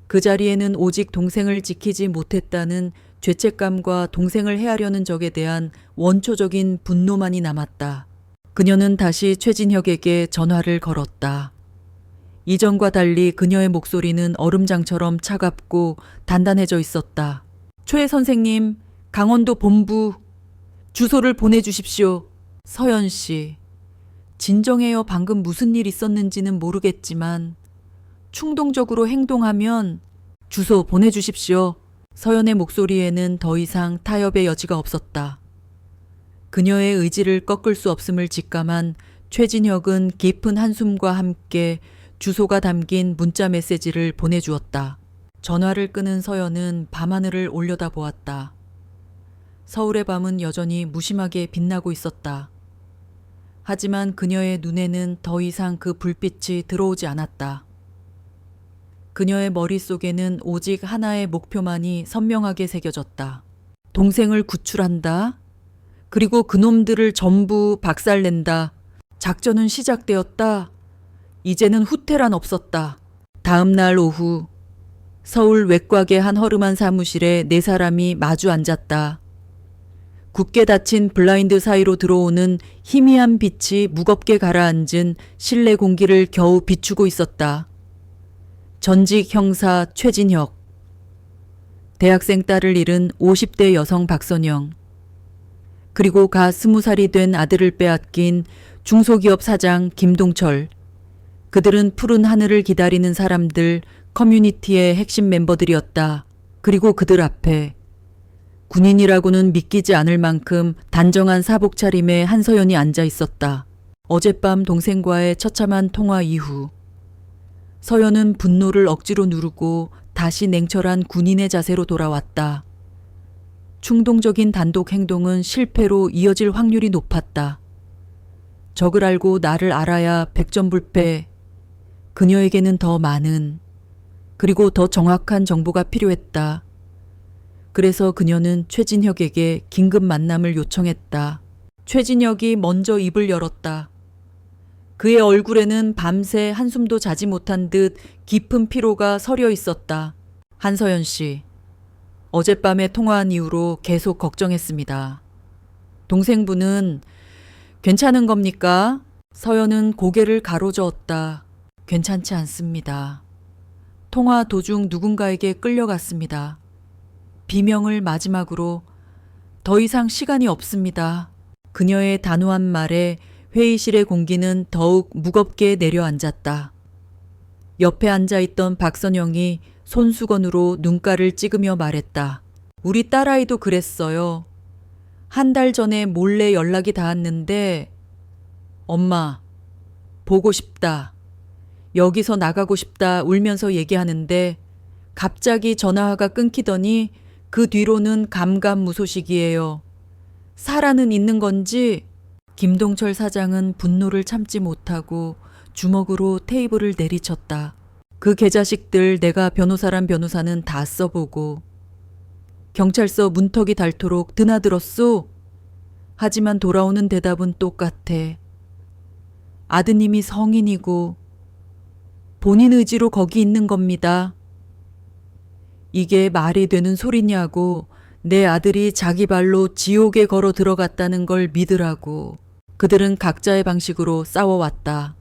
그 자리에는 오직 동생을 지키지 못했다는 죄책감과 동생을 해하려는 적에 대한 원초적인 분노만이 남았다. 그녀는 다시 최진혁에게 전화를 걸었다. 이전과 달리 그녀의 목소리는 얼음장처럼 차갑고 단단해져 있었다. 최 선생님, 강원도 본부 주소를 보내주십시오. 서연 씨, 진정해요. 방금 무슨 일 있었는지는 모르겠지만 충동적으로 행동하면 주소 보내주십시오. 서연의 목소리에는 더 이상 타협의 여지가 없었다. 그녀의 의지를 꺾을 수 없음을 직감한 최진혁은 깊은 한숨과 함께 주소가 담긴 문자 메시지를 보내주었다. 전화를 끄는 서연은 밤하늘을 올려다보았다. 서울의 밤은 여전히 무심하게 빛나고 있었다. 하지만 그녀의 눈에는 더 이상 그 불빛이 들어오지 않았다. 그녀의 머릿속에는 오직 하나의 목표만이 선명하게 새겨졌다. 동생을 구출한다. 그리고 그놈들을 전부 박살낸다. 작전은 시작되었다. 이제는 후퇴란 없었다. 다음 날 오후 서울 외곽의 한 허름한 사무실에 네 사람이 마주 앉았다. 굳게 닫힌 블라인드 사이로 들어오는 희미한 빛이 무겁게 가라앉은 실내 공기를 겨우 비추고 있었다. 전직 형사 최진혁, 대학생 딸을 잃은 50대 여성 박선영, 그리고 가 20살이 된 아들을 빼앗긴 중소기업 사장 김동철. 그들은 푸른 하늘을 기다리는 사람들, 커뮤니티의 핵심 멤버들이었다. 그리고 그들 앞에 군인이라고는 믿기지 않을 만큼 단정한 사복 차림의 한서연이 앉아 있었다. 어젯밤 동생과의 처참한 통화 이후 서연은 분노를 억지로 누르고 다시 냉철한 군인의 자세로 돌아왔다. 충동적인 단독 행동은 실패로 이어질 확률이 높았다. 적을 알고 나를 알아야 백전불패. 그녀에게는 더 많은, 그리고 더 정확한 정보가 필요했다. 그래서 그녀는 최진혁에게 긴급 만남을 요청했다. 최진혁이 먼저 입을 열었다. 그의 얼굴에는 밤새 한숨도 자지 못한 듯 깊은 피로가 서려 있었다. 한서연 씨, 어젯밤에 통화한 이후로 계속 걱정했습니다. 동생분은 괜찮은 겁니까? 서연은 고개를 가로저었다. 괜찮지 않습니다. 통화 도중 누군가에게 끌려갔습니다. 비명을 마지막으로 더 이상 시간이 없습니다. 그녀의 단호한 말에 회의실의 공기는 더욱 무겁게 내려앉았다. 옆에 앉아있던 박선영이 손수건으로 눈가를 찍으며 말했다. 우리 딸아이도 그랬어요. 한 달 전에 몰래 연락이 닿았는데 엄마, 보고 싶다. 여기서 나가고 싶다 울면서 얘기하는데 갑자기 전화가 끊기더니 그 뒤로는 감감무소식이에요. 살아는 있는 건지. 김동철 사장은 분노를 참지 못하고 주먹으로 테이블을 내리쳤다. 그 개자식들 내가 변호사란 변호사는 다 써보고 경찰서 문턱이 닳도록 드나들었소. 하지만 돌아오는 대답은 똑같아. 아드님이 성인이고 본인 의지로 거기 있는 겁니다. 이게 말이 되는 소리냐고. 내 아들이 자기 발로 지옥에 걸어 들어갔다는 걸 믿으라고. 그들은 각자의 방식으로 싸워왔다.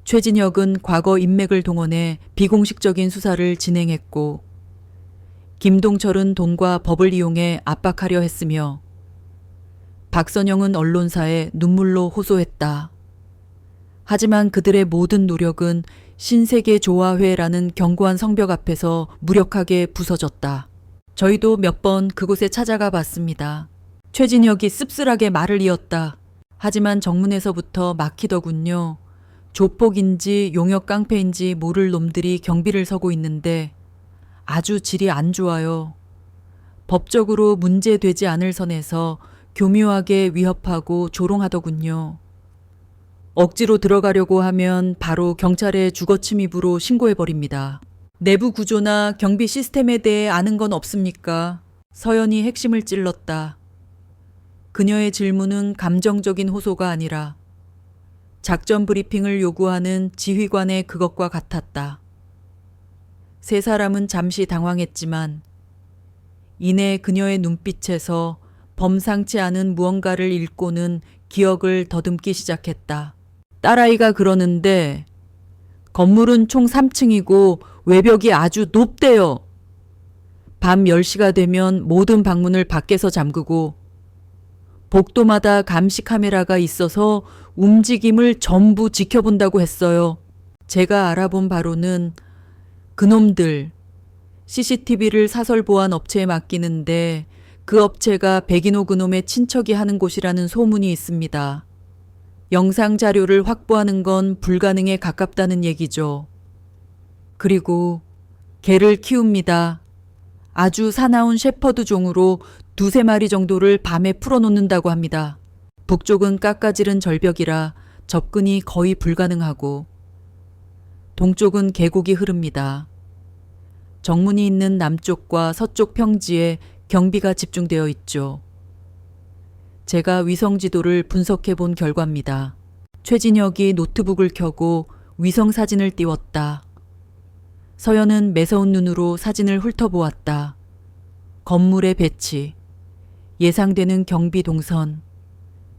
최진혁은 과거 인맥을 동원해 비공식적인 수사를 진행했고 김동철은 돈과 법을 이용해 압박하려 했으며 박선영은 언론사에 눈물로 호소했다. 하지만 그들의 모든 노력은 신세계조화회라는 견고한 성벽 앞에서 무력하게 부서졌다. 저희도 몇 번 그곳에 찾아가 봤습니다. 최진혁이 씁쓸하게 말을 이었다. 하지만 정문에서부터 막히더군요. 조폭인지 용역 깡패인지 모를 놈들이 경비를 서고 있는데 아주 질이 안 좋아요. 법적으로 문제되지 않을 선에서 교묘하게 위협하고 조롱하더군요. 억지로 들어가려고 하면 바로 경찰에 주거침입으로 신고해버립니다. 내부 구조나 경비 시스템에 대해 아는 건 없습니까? 서연이 핵심을 찔렀다. 그녀의 질문은 감정적인 호소가 아니라 작전 브리핑을 요구하는 지휘관의 그것과 같았다. 세 사람은 잠시 당황했지만 이내 그녀의 눈빛에서 범상치 않은 무언가를 읽고는 기억을 더듬기 시작했다. 딸아이가 그러는데 건물은 총 3층이고 외벽이 아주 높대요. 밤 10시가 되면 모든 방문을 밖에서 잠그고 복도마다 감시 카메라가 있어서 움직임을 전부 지켜본다고 했어요. 제가 알아본 바로는 그놈들 CCTV를 사설 보안 업체에 맡기는데 그 업체가 백인호 그놈의 친척이 하는 곳이라는 소문이 있습니다. 영상 자료를 확보하는 건 불가능에 가깝다는 얘기죠. 그리고 개를 키웁니다. 아주 사나운 셰퍼드 종으로 2-3마리 정도를 밤에 풀어놓는다고 합니다. 북쪽은 깎아지른 절벽이라 접근이 거의 불가능하고 동쪽은 계곡이 흐릅니다. 정문이 있는 남쪽과 서쪽 평지에 경비가 집중되어 있죠. 제가 위성 지도를 분석해 본 결과입니다. 최진혁이 노트북을 켜고 위성 사진을 띄웠다. 서연은 매서운 눈으로 사진을 훑어보았다. 건물의 배치, 예상되는 경비 동선,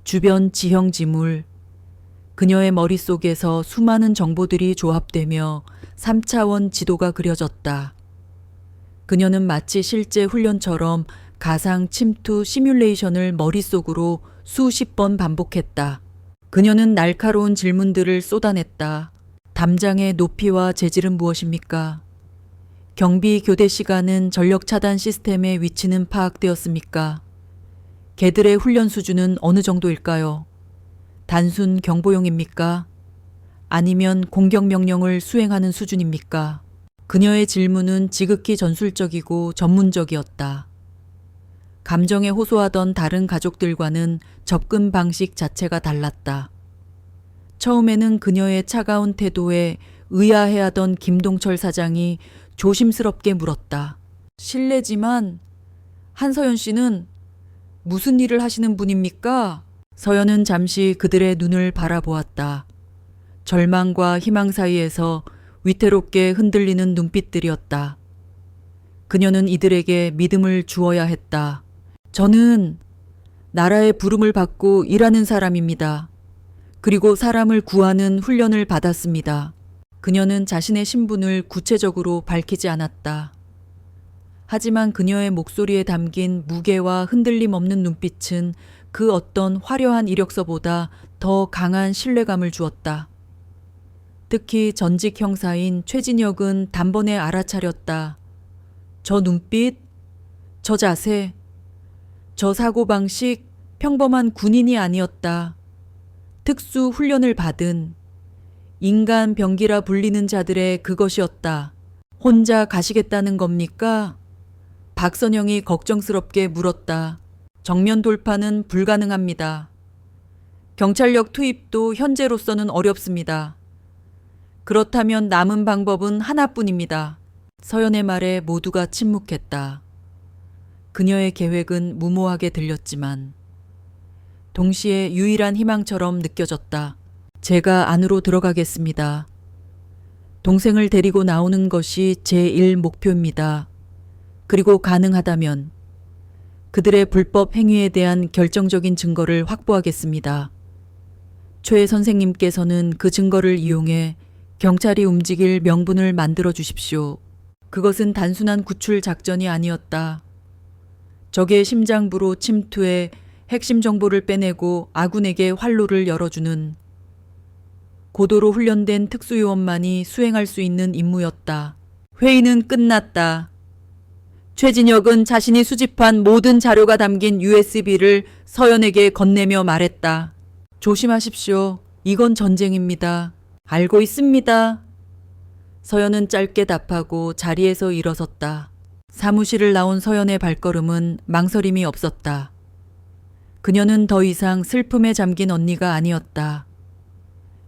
주변 지형 지물, 그녀의 머릿속에서 수많은 정보들이 조합되며 3차원 지도가 그려졌다. 그녀는 마치 실제 훈련처럼 가상 침투 시뮬레이션을 머릿속으로 수십 번 반복했다. 그녀는 날카로운 질문들을 쏟아냈다. 담장의 높이와 재질은 무엇입니까? 경비 교대 시간은 전력 차단 시스템의 위치는 파악되었습니까? 개들의 훈련 수준은 어느 정도일까요? 단순 경보용입니까? 아니면 공격 명령을 수행하는 수준입니까? 그녀의 질문은 지극히 전술적이고 전문적이었다. 감정에 호소하던 다른 가족들과는 접근 방식 자체가 달랐다. 처음에는 그녀의 차가운 태도에 의아해하던 김동철 사장이 조심스럽게 물었다. 실례지만 한서연 씨는 무슨 일을 하시는 분입니까? 서연은 잠시 그들의 눈을 바라보았다. 절망과 희망 사이에서 위태롭게 흔들리는 눈빛들이었다. 그녀는 이들에게 믿음을 주어야 했다. 저는 나라의 부름을 받고 일하는 사람입니다. 그리고 사람을 구하는 훈련을 받았습니다. 그녀는 자신의 신분을 구체적으로 밝히지 않았다. 하지만 그녀의 목소리에 담긴 무게와 흔들림 없는 눈빛은 그 어떤 화려한 이력서보다 더 강한 신뢰감을 주었다. 특히 전직 형사인 최진혁은 단번에 알아차렸다. 저 눈빛, 저 자세, 저 사고방식 평범한 군인이 아니었다. 특수 훈련을 받은 인간 병기라 불리는 자들의 그것이었다. 혼자 가시겠다는 겁니까? 박선영이 걱정스럽게 물었다. 정면 돌파는 불가능합니다. 경찰력 투입도 현재로서는 어렵습니다. 그렇다면 남은 방법은 하나뿐입니다. 서연의 말에 모두가 침묵했다. 그녀의 계획은 무모하게 들렸지만 동시에 유일한 희망처럼 느껴졌다. 제가 안으로 들어가겠습니다. 동생을 데리고 나오는 것이 제1 목표입니다. 그리고 가능하다면 그들의 불법 행위에 대한 결정적인 증거를 확보하겠습니다. 최 선생님께서는 그 증거를 이용해 경찰이 움직일 명분을 만들어 주십시오. 그것은 단순한 구출 작전이 아니었다. 적의 심장부로 침투해 핵심 정보를 빼내고 아군에게 활로를 열어주는 고도로 훈련된 특수요원만이 수행할 수 있는 임무였다. 회의는 끝났다. 최진혁은 자신이 수집한 모든 자료가 담긴 USB를 서연에게 건네며 말했다. 조심하십시오. 이건 전쟁입니다. 알고 있습니다. 서연은 짧게 답하고 자리에서 일어섰다. 사무실을 나온 서연의 발걸음은 망설임이 없었다. 그녀는 더 이상 슬픔에 잠긴 언니가 아니었다.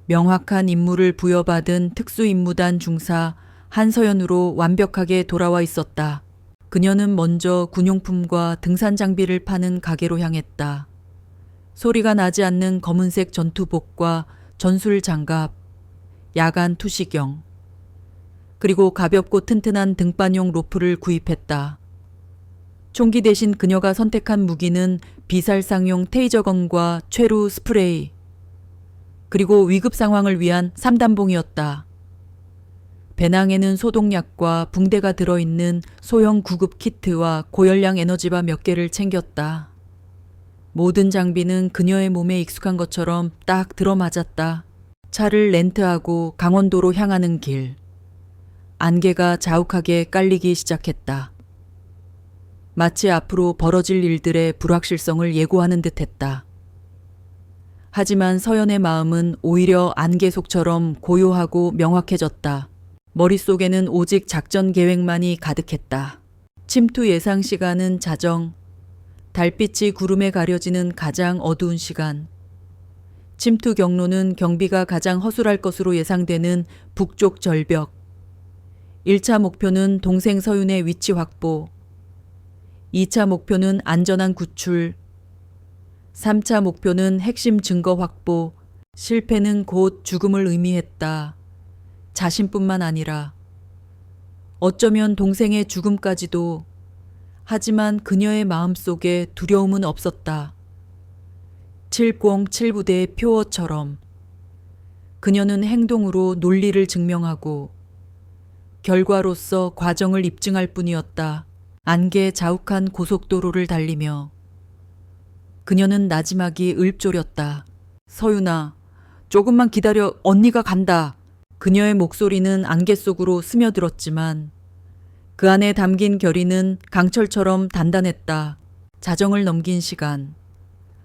명확한 임무를 부여받은 특수임무단 중사 한서연으로 완벽하게 돌아와 있었다. 그녀는 먼저 군용품과 등산 장비를 파는 가게로 향했다. 소리가 나지 않는 검은색 전투복과 전술 장갑, 야간 투시경, 그리고 가볍고 튼튼한 등반용 로프를 구입했다. 총기 대신 그녀가 선택한 무기는 비살상용 테이저건과 최루 스프레이, 그리고 위급 상황을 위한 3단봉이었다. 배낭에는 소독약과 붕대가 들어있는 소형 구급 키트와 고열량 에너지바 몇 개를 챙겼다. 모든 장비는 그녀의 몸에 익숙한 것처럼 딱 들어맞았다. 차를 렌트하고 강원도로 향하는 길. 안개가 자욱하게 깔리기 시작했다. 마치 앞으로 벌어질 일들의 불확실성을 예고하는 듯했다. 하지만 서연의 마음은 오히려 안개 속처럼 고요하고 명확해졌다. 머릿속에는 오직 작전 계획만이 가득했다. 침투 예상 시간은 자정. 달빛이 구름에 가려지는 가장 어두운 시간. 침투 경로는 경비가 가장 허술할 것으로 예상되는 북쪽 절벽. 1차 목표는 동생 서윤의 위치 확보. 2차 목표는 안전한 구출. 3차 목표는 핵심 증거 확보. 실패는 곧 죽음을 의미했다. 자신뿐만 아니라 어쩌면 동생의 죽음까지도. 하지만 그녀의 마음속에 두려움은 없었다. 707부대의 표어처럼 그녀는 행동으로 논리를 증명하고 결과로서 과정을 입증할 뿐이었다. 안개 자욱한 고속도로를 달리며 그녀는 나지막이 읊조렸다. 서윤아, 조금만 기다려. 언니가 간다. 그녀의 목소리는 안개 속으로 스며들었지만 그 안에 담긴 결의는 강철처럼 단단했다. 자정을 넘긴 시간.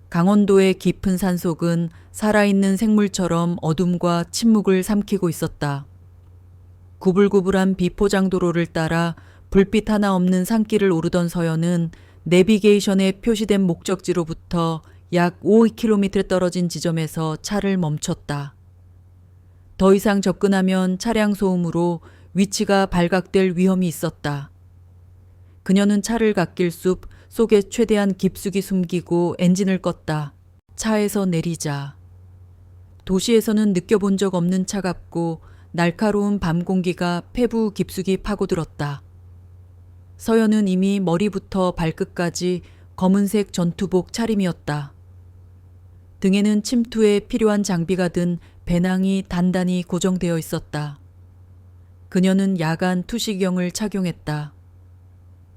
강원도의 깊은 산속은 살아있는 생물처럼 어둠과 침묵을 삼키고 있었다. 구불구불한 비포장도로를 따라 불빛 하나 없는 산길을 오르던 서연은 내비게이션에 표시된 목적지로부터 약 5km 떨어진 지점에서 차를 멈췄다. 더 이상 접근하면 차량 소음으로 위치가 발각될 위험이 있었다. 그녀는 차를 갓길 숲 속에 최대한 깊숙이 숨기고 엔진을 껐다. 차에서 내리자. 도시에서는 느껴본 적 없는 차갑고 날카로운 밤 공기가 폐부 깊숙이 파고들었다. 서연은 이미 머리부터 발끝까지 검은색 전투복 차림이었다. 등에는 침투에 필요한 장비가 든 배낭이 단단히 고정되어 있었다. 그녀는 야간 투시경을 착용했다.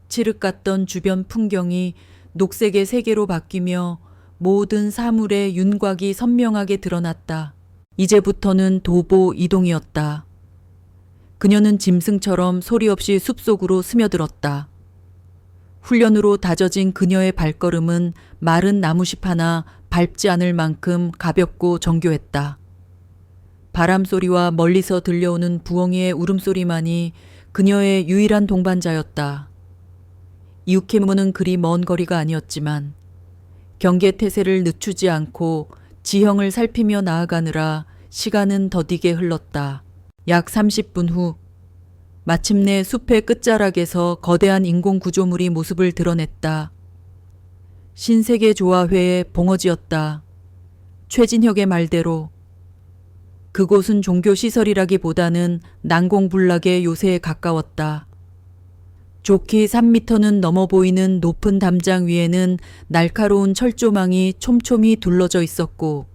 칠흑 같던 주변 풍경이 녹색의 세계로 바뀌며 모든 사물의 윤곽이 선명하게 드러났다. 이제부터는 도보 이동이었다. 그녀는 짐승처럼 소리 없이 숲속으로 스며들었다. 훈련으로 다져진 그녀의 발걸음은 마른 나무잎 하나 밟지 않을 만큼 가볍고 정교했다. 바람 소리와 멀리서 들려오는 부엉이의 울음소리만이 그녀의 유일한 동반자였다. 이우케무는 그리 먼 거리가 아니었지만 경계태세를 늦추지 않고 지형을 살피며 나아가느라 시간은 더디게 흘렀다. 약 30분 후 마침내 숲의 끝자락에서 거대한 인공 구조물이 모습을 드러냈다. 신세계 조화회의 봉어지였다. 최진혁의 말대로 그곳은 종교시설이라기보다는 난공불락의 요새에 가까웠다. 좋기 3미터는 넘어 보이는 높은 담장 위에는 날카로운 철조망이 촘촘히 둘러져 있었고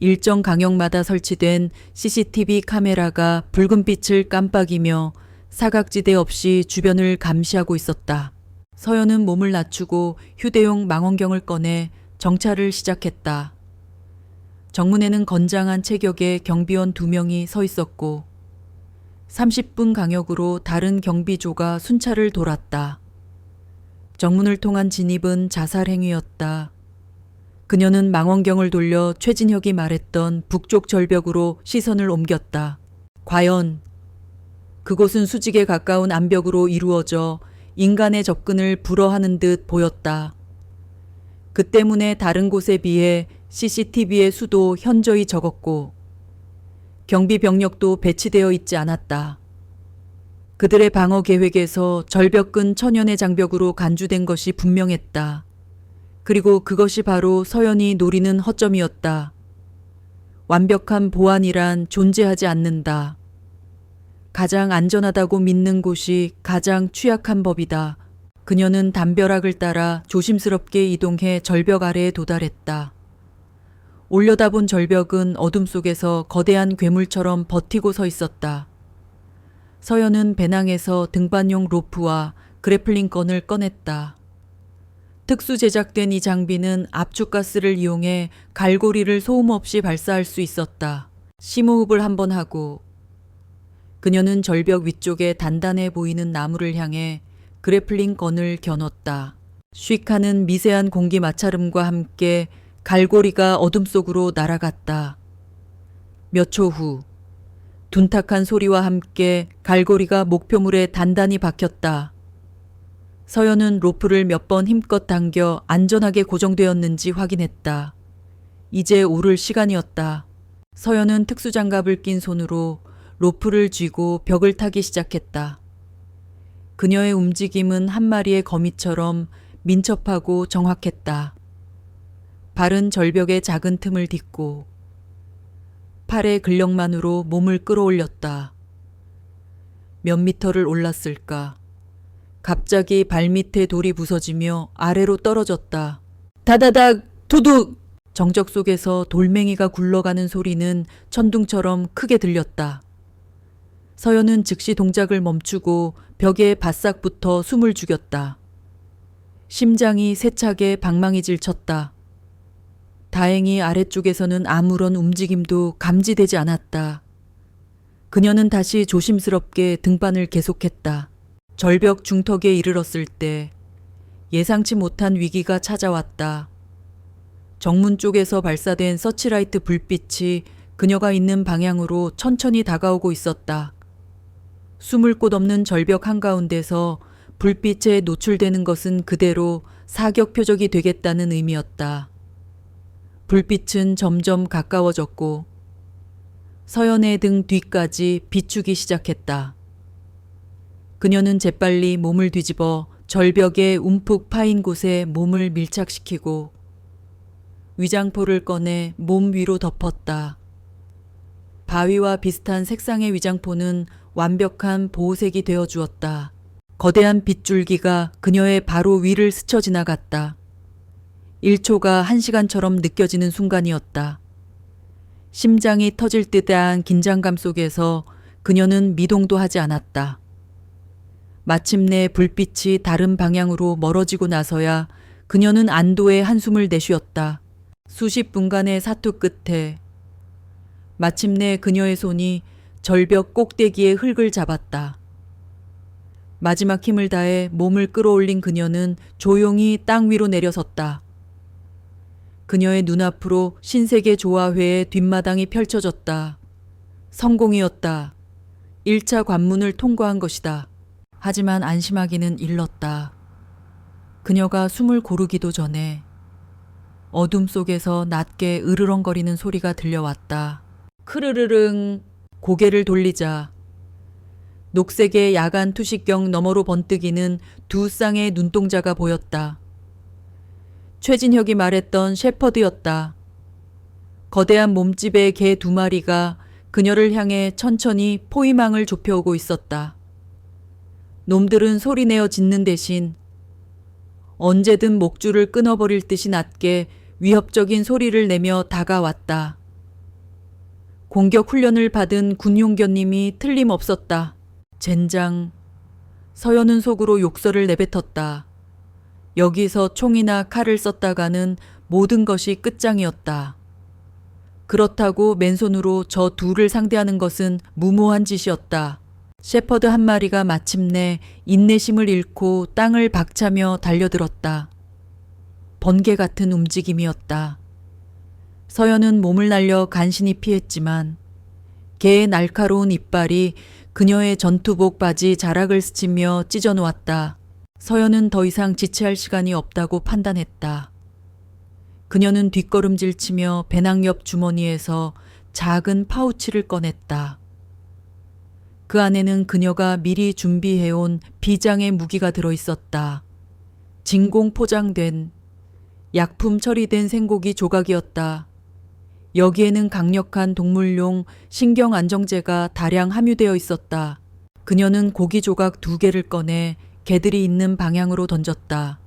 일정 간격마다 설치된 CCTV 카메라가 붉은 빛을 깜빡이며 사각지대 없이 주변을 감시하고 있었다. 서연은 몸을 낮추고 휴대용 망원경을 꺼내 정찰을 시작했다. 정문에는 건장한 체격의 경비원 2명이 서 있었고 30분 간격으로 다른 경비조가 순찰을 돌았다. 정문을 통한 진입은 자살 행위였다. 그녀는 망원경을 돌려 최진혁이 말했던 북쪽 절벽으로 시선을 옮겼다. 과연 그곳은 수직에 가까운 암벽으로 이루어져 인간의 접근을 불허하는 듯 보였다. 그 때문에 다른 곳에 비해 CCTV의 수도 현저히 적었고 경비 병력도 배치되어 있지 않았다. 그들의 방어 계획에서 절벽근 천연의 장벽으로 간주된 것이 분명했다. 그리고 그것이 바로 서연이 노리는 허점이었다. 완벽한 보안이란 존재하지 않는다. 가장 안전하다고 믿는 곳이 가장 취약한 법이다. 그녀는 담벼락을 따라 조심스럽게 이동해 절벽 아래에 도달했다. 올려다본 절벽은 어둠 속에서 거대한 괴물처럼 버티고 서 있었다. 서연은 배낭에서 등반용 로프와 그래플링건을 꺼냈다. 특수 제작된 이 장비는 압축가스를 이용해 갈고리를 소음 없이 발사할 수 있었다. 심호흡을 한번 하고 그녀는 절벽 위쪽에 단단해 보이는 나무를 향해 그래플링건을 겨눴다. 슉 하는 미세한 공기 마찰음과 함께 갈고리가 어둠 속으로 날아갔다. 몇 초 후 둔탁한 소리와 함께 갈고리가 목표물에 단단히 박혔다. 서연은 로프를 몇 번 힘껏 당겨 안전하게 고정되었는지 확인했다. 이제 오를 시간이었다. 서연은 특수장갑을 낀 손으로 로프를 쥐고 벽을 타기 시작했다. 그녀의 움직임은 한 마리의 거미처럼 민첩하고 정확했다. 발은 절벽의 작은 틈을 딛고 팔의 근력만으로 몸을 끌어올렸다. 몇 미터를 올랐을까? 갑자기 발밑에 돌이 부서지며 아래로 떨어졌다. 다다닥 도둑! 정적 속에서 돌멩이가 굴러가는 소리는 천둥처럼 크게 들렸다. 서연은 즉시 동작을 멈추고 벽에 바싹 붙어 숨을 죽였다. 심장이 세차게 방망이질 쳤다. 다행히 아래쪽에서는 아무런 움직임도 감지되지 않았다. 그녀는 다시 조심스럽게 등반을 계속했다. 절벽 중턱에 이르렀을 때 예상치 못한 위기가 찾아왔다. 정문 쪽에서 발사된 서치라이트 불빛이 그녀가 있는 방향으로 천천히 다가오고 있었다. 숨을 곳 없는 절벽 한가운데서 불빛에 노출되는 것은 그대로 사격 표적이 되겠다는 의미였다. 불빛은 점점 가까워졌고 서연의 등 뒤까지 비추기 시작했다. 그녀는 재빨리 몸을 뒤집어 절벽에 움푹 파인 곳에 몸을 밀착시키고 위장포를 꺼내 몸 위로 덮었다. 바위와 비슷한 색상의 위장포는 완벽한 보호색이 되어 주었다. 거대한 빗줄기가 그녀의 바로 위를 스쳐 지나갔다. 1초가 1시간처럼 느껴지는 순간이었다. 심장이 터질 듯한 긴장감 속에서 그녀는 미동도 하지 않았다. 마침내 불빛이 다른 방향으로 멀어지고 나서야 그녀는 안도의 한숨을 내쉬었다. 수십 분간의 사투 끝에 마침내 그녀의 손이 절벽 꼭대기의 흙을 잡았다. 마지막 힘을 다해 몸을 끌어올린 그녀는 조용히 땅 위로 내려섰다. 그녀의 눈앞으로 신세계 조화회의 뒷마당이 펼쳐졌다. 성공이었다. 1차 관문을 통과한 것이다. 하지만 안심하기는 일렀다. 그녀가 숨을 고르기도 전에 어둠 속에서 낮게 으르렁거리는 소리가 들려왔다. 크르르릉. 고개를 돌리자 녹색의 야간 투식경 너머로 번뜩이는 두 쌍의 눈동자가 보였다. 최진혁이 말했던 셰퍼드였다. 거대한 몸집의 개 2마리가 그녀를 향해 천천히 포위망을 좁혀오고 있었다. 놈들은 소리내어 짖는 대신 언제든 목줄을 끊어버릴 듯이 낮게 위협적인 소리를 내며 다가왔다. 공격 훈련을 받은 군용견님이 틀림없었다. 젠장. 서연은 속으로 욕설을 내뱉었다. 여기서 총이나 칼을 썼다가는 모든 것이 끝장이었다. 그렇다고 맨손으로 저 둘을 상대하는 것은 무모한 짓이었다. 셰퍼드 한 마리가 마침내 인내심을 잃고 땅을 박차며 달려들었다. 번개 같은 움직임이었다. 서연은 몸을 날려 간신히 피했지만 개의 날카로운 이빨이 그녀의 전투복 바지 자락을 스치며 찢어놓았다. 서연은 더 이상 지체할 시간이 없다고 판단했다. 그녀는 뒷걸음질 치며 배낭 옆 주머니에서 작은 파우치를 꺼냈다. 그 안에는 그녀가 미리 준비해온 비장의 무기가 들어있었다. 진공 포장된 약품 처리된 생고기 조각이었다. 여기에는 강력한 동물용 신경안정제가 다량 함유되어 있었다. 그녀는 고기 조각 2개를 꺼내 개들이 있는 방향으로 던졌다.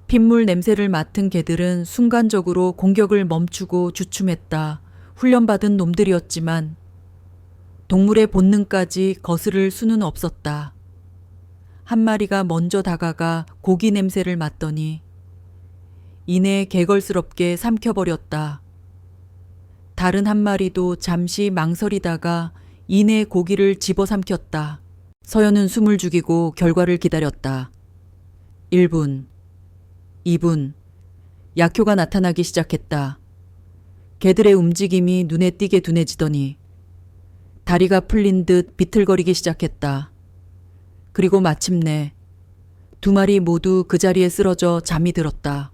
핏물 냄새를 맡은 개들은 순간적으로 공격을 멈추고 주춤했다. 훈련받은 놈들이었지만 동물의 본능까지 거스를 수는 없었다. 한 마리가 먼저 다가가 고기 냄새를 맡더니 이내 개걸스럽게 삼켜버렸다. 다른 한 마리도 잠시 망설이다가 이내 고기를 집어삼켰다. 서연은 숨을 죽이고 결과를 기다렸다. 1분, 2분, 약효가 나타나기 시작했다. 개들의 움직임이 눈에 띄게 둔해지더니 다리가 풀린 듯 비틀거리기 시작했다. 그리고 마침내 2마리 모두 그 자리에 쓰러져 잠이 들었다.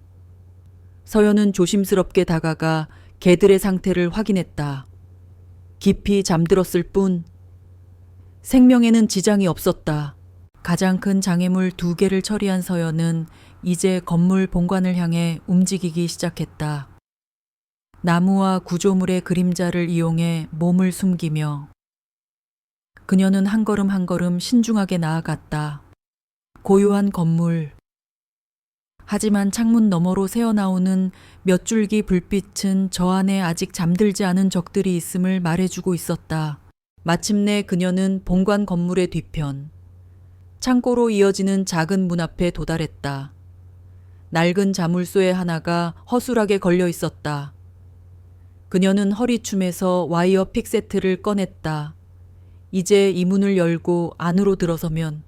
서연은 조심스럽게 다가가 개들의 상태를 확인했다. 깊이 잠들었을 뿐 생명에는 지장이 없었다. 가장 큰 장애물 2개를 처리한 서연은 이제 건물 본관을 향해 움직이기 시작했다. 나무와 구조물의 그림자를 이용해 몸을 숨기며 그녀는 한 걸음 한 걸음 신중하게 나아갔다. 고요한 건물. 하지만 창문 너머로 새어나오는 몇 줄기 불빛은 저 안에 아직 잠들지 않은 적들이 있음을 말해주고 있었다. 마침내 그녀는 본관 건물의 뒤편, 창고로 이어지는 작은 문 앞에 도달했다. 낡은 자물쇠 하나가 허술하게 걸려 있었다. 그녀는 허리춤에서 와이어 픽세트를 꺼냈다. 이제 이 문을 열고 안으로 들어서면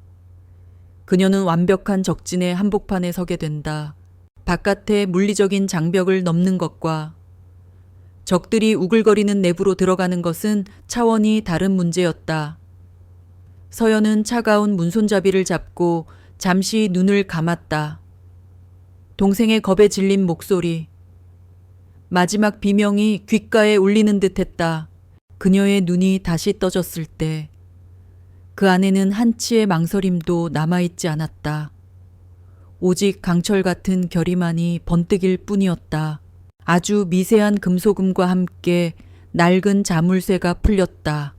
그녀는 완벽한 적진의 한복판에 서게 된다. 바깥의 물리적인 장벽을 넘는 것과 적들이 우글거리는 내부로 들어가는 것은 차원이 다른 문제였다. 서연은 차가운 문손잡이를 잡고 잠시 눈을 감았다. 동생의 겁에 질린 목소리. 마지막 비명이 귓가에 울리는 듯했다. 그녀의 눈이 다시 떠졌을 때 그 안에는 한치의 망설임도 남아있지 않았다. 오직 강철 같은 결의만이 번뜩일 뿐이었다. 아주 미세한 금소금과 함께 낡은 자물쇠가 풀렸다.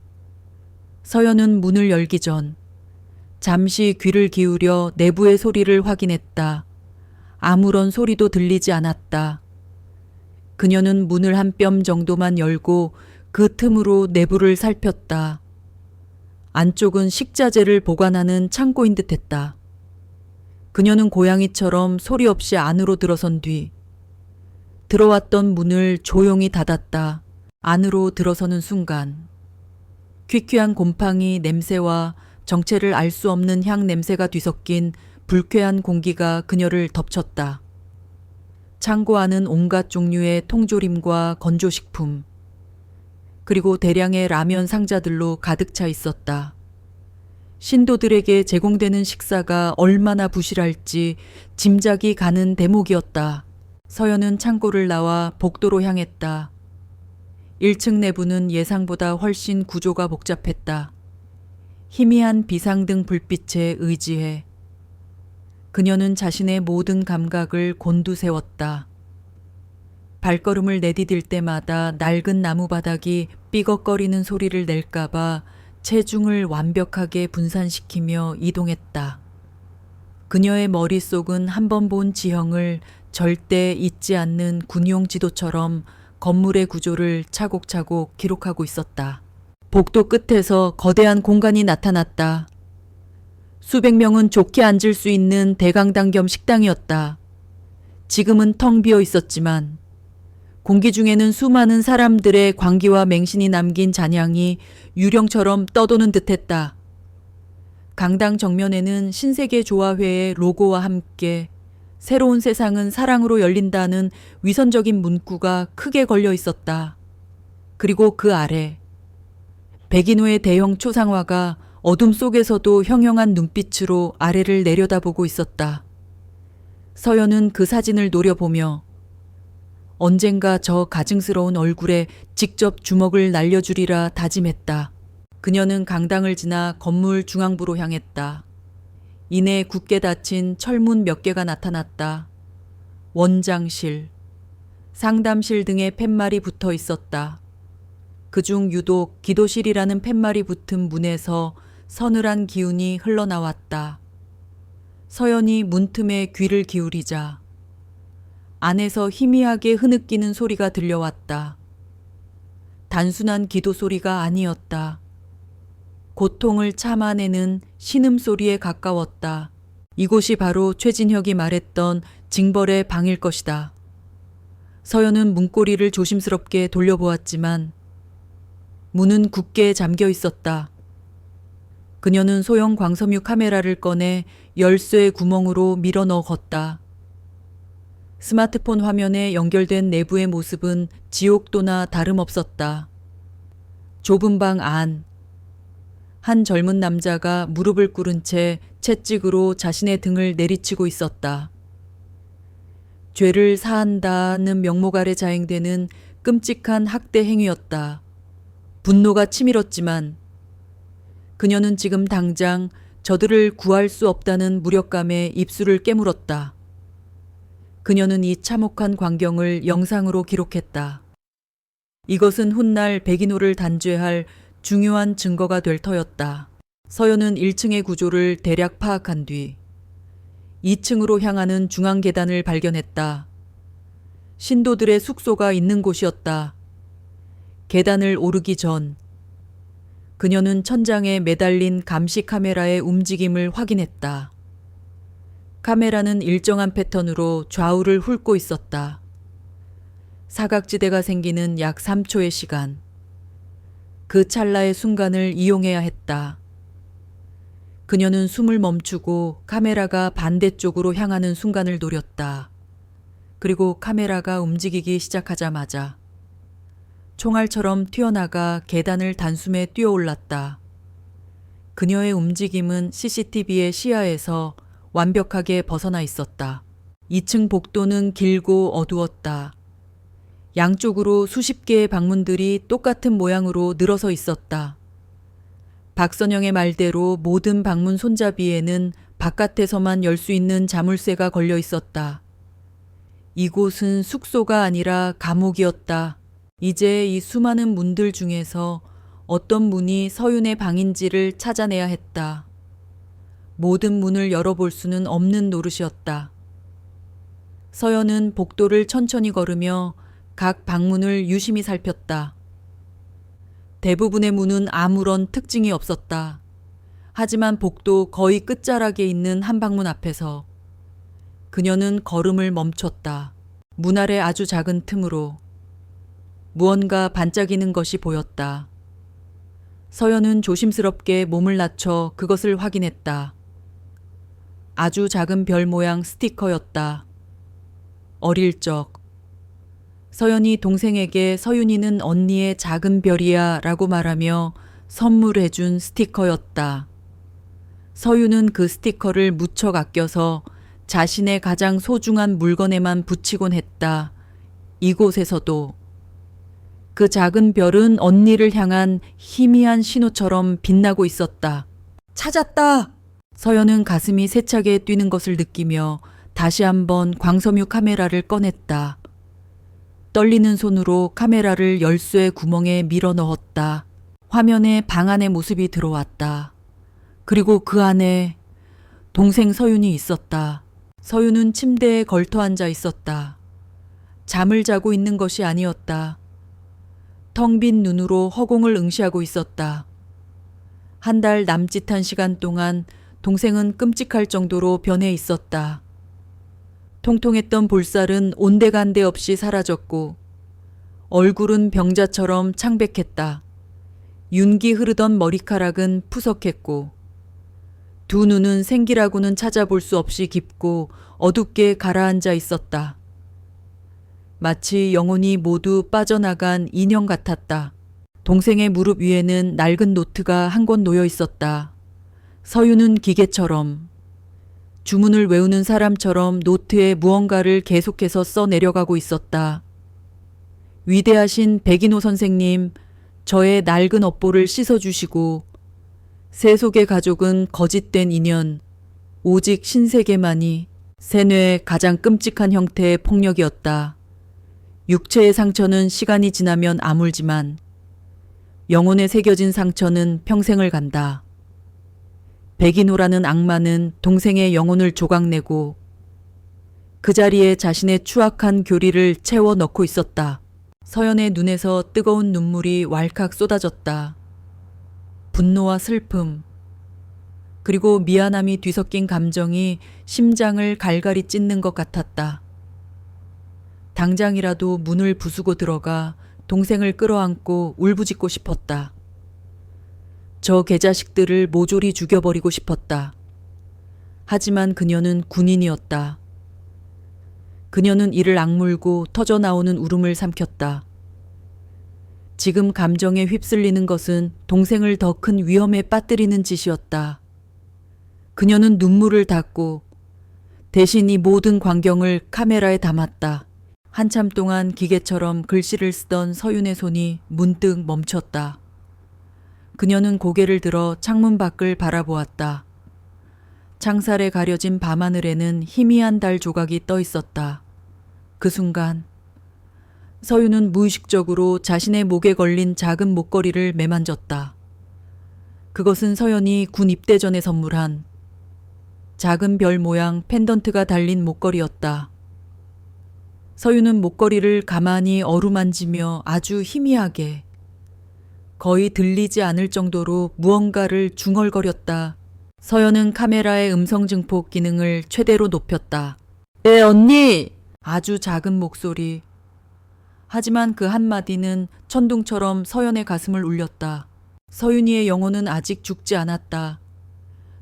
서연은 문을 열기 전 잠시 귀를 기울여 내부의 소리를 확인했다. 아무런 소리도 들리지 않았다. 그녀는 문을 한 뼘 정도만 열고 그 틈으로 내부를 살폈다. 안쪽은 식자재를 보관하는 창고인 듯했다. 그녀는 고양이처럼 소리 없이 안으로 들어선 뒤 들어왔던 문을 조용히 닫았다. 안으로 들어서는 순간 퀴퀴한 곰팡이 냄새와 정체를 알 수 없는 향 냄새가 뒤섞인 불쾌한 공기가 그녀를 덮쳤다. 창고 안은 온갖 종류의 통조림과 건조식품, 그리고 대량의 라면 상자들로 가득 차 있었다. 신도들에게 제공되는 식사가 얼마나 부실할지 짐작이 가는 대목이었다. 서연은 창고를 나와 복도로 향했다. 1층 내부는 예상보다 훨씬 구조가 복잡했다. 희미한 비상등 불빛에 의지해 그녀는 자신의 모든 감각을 곤두세웠다. 발걸음을 내디딜 때마다 낡은 나무 바닥이 삐걱거리는 소리를 낼까봐 체중을 완벽하게 분산시키며 이동했다. 그녀의 머릿속은 한 번 본 지형을 절대 잊지 않는 군용 지도처럼 건물의 구조를 차곡차곡 기록하고 있었다. 복도 끝에서 거대한 공간이 나타났다. 수백 명은 좋게 앉을 수 있는 대강당 겸 식당이었다. 지금은 텅 비어 있었지만 공기 중에는 수많은 사람들의 광기와 맹신이 남긴 잔향이 유령처럼 떠도는 듯했다. 강당 정면에는 신세계 조화회의 로고와 함께 새로운 세상은 사랑으로 열린다는 위선적인 문구가 크게 걸려 있었다. 그리고 그 아래 백인호의 대형 초상화가 어둠 속에서도 형형한 눈빛으로 아래를 내려다보고 있었다. 서연은 그 사진을 노려보며 언젠가 저 가증스러운 얼굴에 직접 주먹을 날려주리라 다짐했다. 그녀는 강당을 지나 건물 중앙부로 향했다. 이내 굳게 닫힌 철문 몇 개가 나타났다. 원장실, 상담실 등의 팻말이 붙어 있었다. 그중 유독 기도실이라는 팻말이 붙은 문에서 서늘한 기운이 흘러나왔다. 서연이 문틈에 귀를 기울이자 안에서 희미하게 흐느끼는 소리가 들려왔다. 단순한 기도 소리가 아니었다. 고통을 참아내는 신음소리에 가까웠다. 이곳이 바로 최진혁이 말했던 징벌의 방일 것이다. 서연은 문고리를 조심스럽게 돌려보았지만 문은 굳게 잠겨 있었다. 그녀는 소형 광섬유 카메라를 꺼내 열쇠 구멍으로 밀어 넣었다. 스마트폰 화면에 연결된 내부의 모습은 지옥도나 다름없었다. 좁은 방 안, 한 젊은 남자가 무릎을 꿇은 채 채찍으로 자신의 등을 내리치고 있었다. 죄를 사한다는 명목 아래 자행되는 끔찍한 학대 행위였다. 분노가 치밀었지만 그녀는 지금 당장 저들을 구할 수 없다는 무력감에 입술을 깨물었다. 그녀는 이 참혹한 광경을 영상으로 기록했다. 이것은 훗날 백인호를 단죄할 중요한 증거가 될 터였다. 서연은 1층의 구조를 대략 파악한 뒤 2층으로 향하는 중앙 계단을 발견했다. 신도들의 숙소가 있는 곳이었다. 계단을 오르기 전 그녀는 천장에 매달린 감시 카메라의 움직임을 확인했다. 카메라는 일정한 패턴으로 좌우를 훑고 있었다. 사각지대가 생기는 약 3초의 시간. 그 찰나의 순간을 이용해야 했다. 그녀는 숨을 멈추고 카메라가 반대쪽으로 향하는 순간을 노렸다. 그리고 카메라가 움직이기 시작하자마자 총알처럼 튀어나가 계단을 단숨에 뛰어올랐다. 그녀의 움직임은 CCTV의 시야에서 완벽하게 벗어나 있었다. 2층 복도는 길고 어두웠다. 양쪽으로 수십 개의 방문들이 똑같은 모양으로 늘어서 있었다. 박선영의 말대로 모든 방문 손잡이에는 바깥에서만 열 수 있는 자물쇠가 걸려 있었다. 이곳은 숙소가 아니라 감옥이었다. 이제 이 수많은 문들 중에서 어떤 문이 서윤의 방인지를 찾아내야 했다. 모든 문을 열어볼 수는 없는 노릇이었다. 서연은 복도를 천천히 걸으며 각 방문을 유심히 살폈다. 대부분의 문은 아무런 특징이 없었다. 하지만 복도 거의 끝자락에 있는 한 방문 앞에서 그녀는 걸음을 멈췄다. 문 아래 아주 작은 틈으로 무언가 반짝이는 것이 보였다. 서연은 조심스럽게 몸을 낮춰 그것을 확인했다. 아주 작은 별 모양 스티커였다. 어릴 적 서연이 동생에게 서윤이는 언니의 작은 별이야 라고 말하며 선물해준 스티커였다. 서윤은 그 스티커를 무척 아껴서 자신의 가장 소중한 물건에만 붙이곤 했다. 이곳에서도 그 작은 별은 언니를 향한 희미한 신호처럼 빛나고 있었다. 찾았다! 서연은 가슴이 세차게 뛰는 것을 느끼며 다시 한번 광섬유 카메라를 꺼냈다. 떨리는 손으로 카메라를 열쇠 구멍에 밀어 넣었다. 화면에 방 안의 모습이 들어왔다. 그리고 그 안에 동생 서윤이 있었다. 서윤은 침대에 걸터 앉아 있었다. 잠을 자고 있는 것이 아니었다. 텅 빈 눈으로 허공을 응시하고 있었다. 한 달 남짓한 시간 동안 동생은 끔찍할 정도로 변해 있었다. 통통했던 볼살은 온데간데 없이 사라졌고 얼굴은 병자처럼 창백했다. 윤기 흐르던 머리카락은 푸석했고 두 눈은 생기라고는 찾아볼 수 없이 깊고 어둡게 가라앉아 있었다. 마치 영혼이 모두 빠져나간 인형 같았다. 동생의 무릎 위에는 낡은 노트가 한 권 놓여 있었다. 서윤은 기계처럼 주문을 외우는 사람처럼 노트에 무언가를 계속해서 써 내려가고 있었다. 위대하신 백인호 선생님, 저의 낡은 업보를 씻어주시고 세속의 가족은 거짓된 인연, 오직 신세계만이 세뇌의 가장 끔찍한 형태의 폭력이었다. 육체의 상처는 시간이 지나면 아물지만 영혼에 새겨진 상처는 평생을 간다. 백인호라는 악마는 동생의 영혼을 조각내고 그 자리에 자신의 추악한 교리를 채워 넣고 있었다. 서연의 눈에서 뜨거운 눈물이 왈칵 쏟아졌다. 분노와 슬픔, 그리고 미안함이 뒤섞인 감정이 심장을 갈갈이 찢는 것 같았다. 당장이라도 문을 부수고 들어가 동생을 끌어안고 울부짖고 싶었다. 저 개자식들을 모조리 죽여버리고 싶었다. 하지만 그녀는 군인이었다. 그녀는 이를 악물고 터져나오는 울음을 삼켰다. 지금 감정에 휩쓸리는 것은 동생을 더 큰 위험에 빠뜨리는 짓이었다. 그녀는 눈물을 닦고 대신 이 모든 광경을 카메라에 담았다. 한참 동안 기계처럼 글씨를 쓰던 서윤의 손이 문득 멈췄다. 그녀는 고개를 들어 창문 밖을 바라보았다. 창살에 가려진 밤하늘에는 희미한 달 조각이 떠 있었다. 그 순간 서윤은 무의식적으로 자신의 목에 걸린 작은 목걸이를 매만졌다. 그것은 서연이 군 입대 전에 선물한 작은 별 모양 펜던트가 달린 목걸이였다. 서윤은 목걸이를 가만히 어루만지며 아주 희미하게 거의 들리지 않을 정도로 무언가를 중얼거렸다. 서연은 카메라의 음성 증폭 기능을 최대로 높였다. 네, 언니! 아주 작은 목소리. 하지만 그 한마디는 천둥처럼 서연의 가슴을 울렸다. 서윤이의 영혼은 아직 죽지 않았다.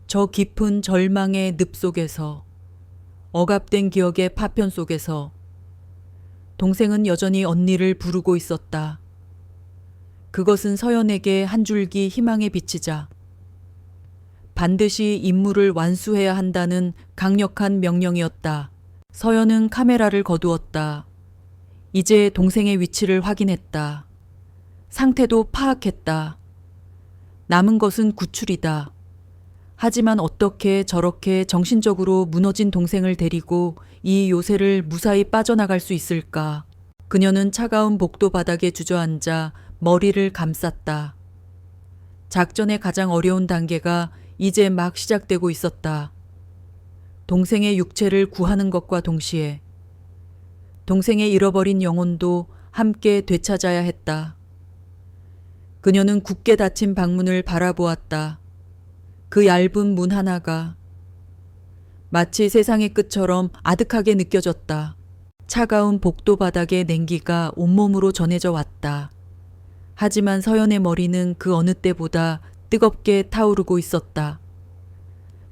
저 깊은 절망의 늪 속에서, 억압된 기억의 파편 속에서 동생은 여전히 언니를 부르고 있었다. 그것은 서연에게 한 줄기 희망의 빛이자 반드시 임무를 완수해야 한다는 강력한 명령이었다. 서연은 카메라를 거두었다. 이제 동생의 위치를 확인했다. 상태도 파악했다. 남은 것은 구출이다. 하지만 어떻게 저렇게 정신적으로 무너진 동생을 데리고 이 요새를 무사히 빠져나갈 수 있을까? 그녀는 차가운 복도 바닥에 주저앉아 머리를 감쌌다. 작전의 가장 어려운 단계가 이제 막 시작되고 있었다. 동생의 육체를 구하는 것과 동시에 동생의 잃어버린 영혼도 함께 되찾아야 했다. 그녀는 굳게 닫힌 방문을 바라보았다. 그 얇은 문 하나가 마치 세상의 끝처럼 아득하게 느껴졌다. 차가운 복도 바닥의 냉기가 온몸으로 전해져 왔다. 하지만 서연의 머리는 그 어느 때보다 뜨겁게 타오르고 있었다.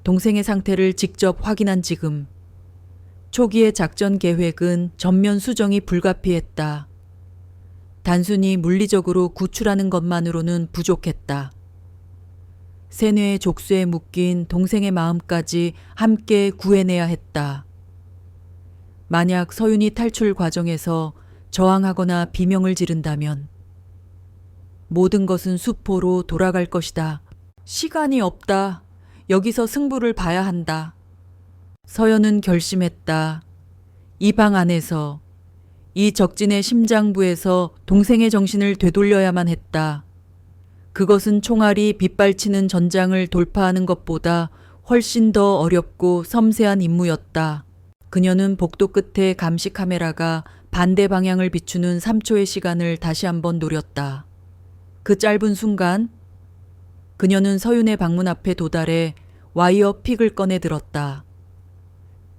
동생의 상태를 직접 확인한 지금 초기의 작전 계획은 전면 수정이 불가피했다. 단순히 물리적으로 구출하는 것만으로는 부족했다. 세뇌의 족쇄에 묶인 동생의 마음까지 함께 구해내야 했다. 만약 서윤이 탈출 과정에서 저항하거나 비명을 지른다면 모든 것은 수포로 돌아갈 것이다. 시간이 없다. 여기서 승부를 봐야 한다. 서연은 결심했다. 이 방 안에서, 이 적진의 심장부에서 동생의 정신을 되돌려야만 했다. 그것은 총알이 빗발치는 전장을 돌파하는 것보다 훨씬 더 어렵고 섬세한 임무였다. 그녀는 복도 끝에 감시 카메라가 반대 방향을 비추는 3초의 시간을 다시 한번 노렸다. 그 짧은 순간 그녀는 서윤의 방문 앞에 도달해 와이어 픽을 꺼내 들었다.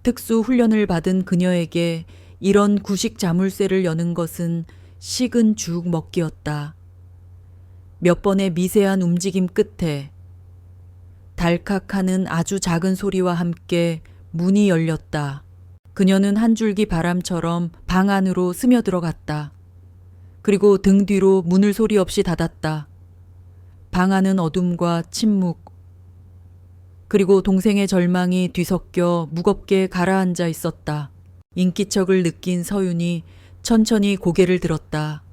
특수 훈련을 받은 그녀에게 이런 구식 자물쇠를 여는 것은 식은 죽 먹기였다. 몇 번의 미세한 움직임 끝에 달칵하는 아주 작은 소리와 함께 문이 열렸다. 그녀는 한 줄기 바람처럼 방 안으로 스며들어갔다. 그리고 등 뒤로 문을 소리 없이 닫았다. 방 안은 어둠과 침묵, 그리고 동생의 절망이 뒤섞여 무겁게 가라앉아 있었다. 인기척을 느낀 서윤이 천천히 고개를 들었다.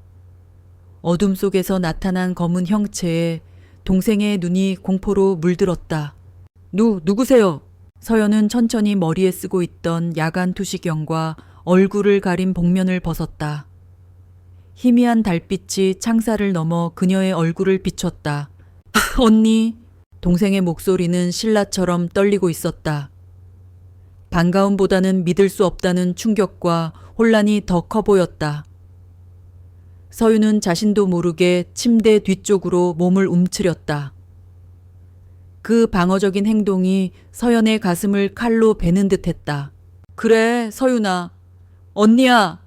어둠 속에서 나타난 검은 형체에 동생의 눈이 공포로 물들었다. 누구세요? 서연은 천천히 머리에 쓰고 있던 야간 투시경과 얼굴을 가린 복면을 벗었다. 희미한 달빛이 창살을 넘어 그녀의 얼굴을 비췄다. 언니. 동생의 목소리는 신라처럼 떨리고 있었다. 반가움보다는 믿을 수 없다는 충격과 혼란이 더 커 보였다. 서윤은 자신도 모르게 침대 뒤쪽으로 몸을 움츠렸다. 그 방어적인 행동이 서연의 가슴을 칼로 베는 듯했다. 그래, 서윤아. 언니야.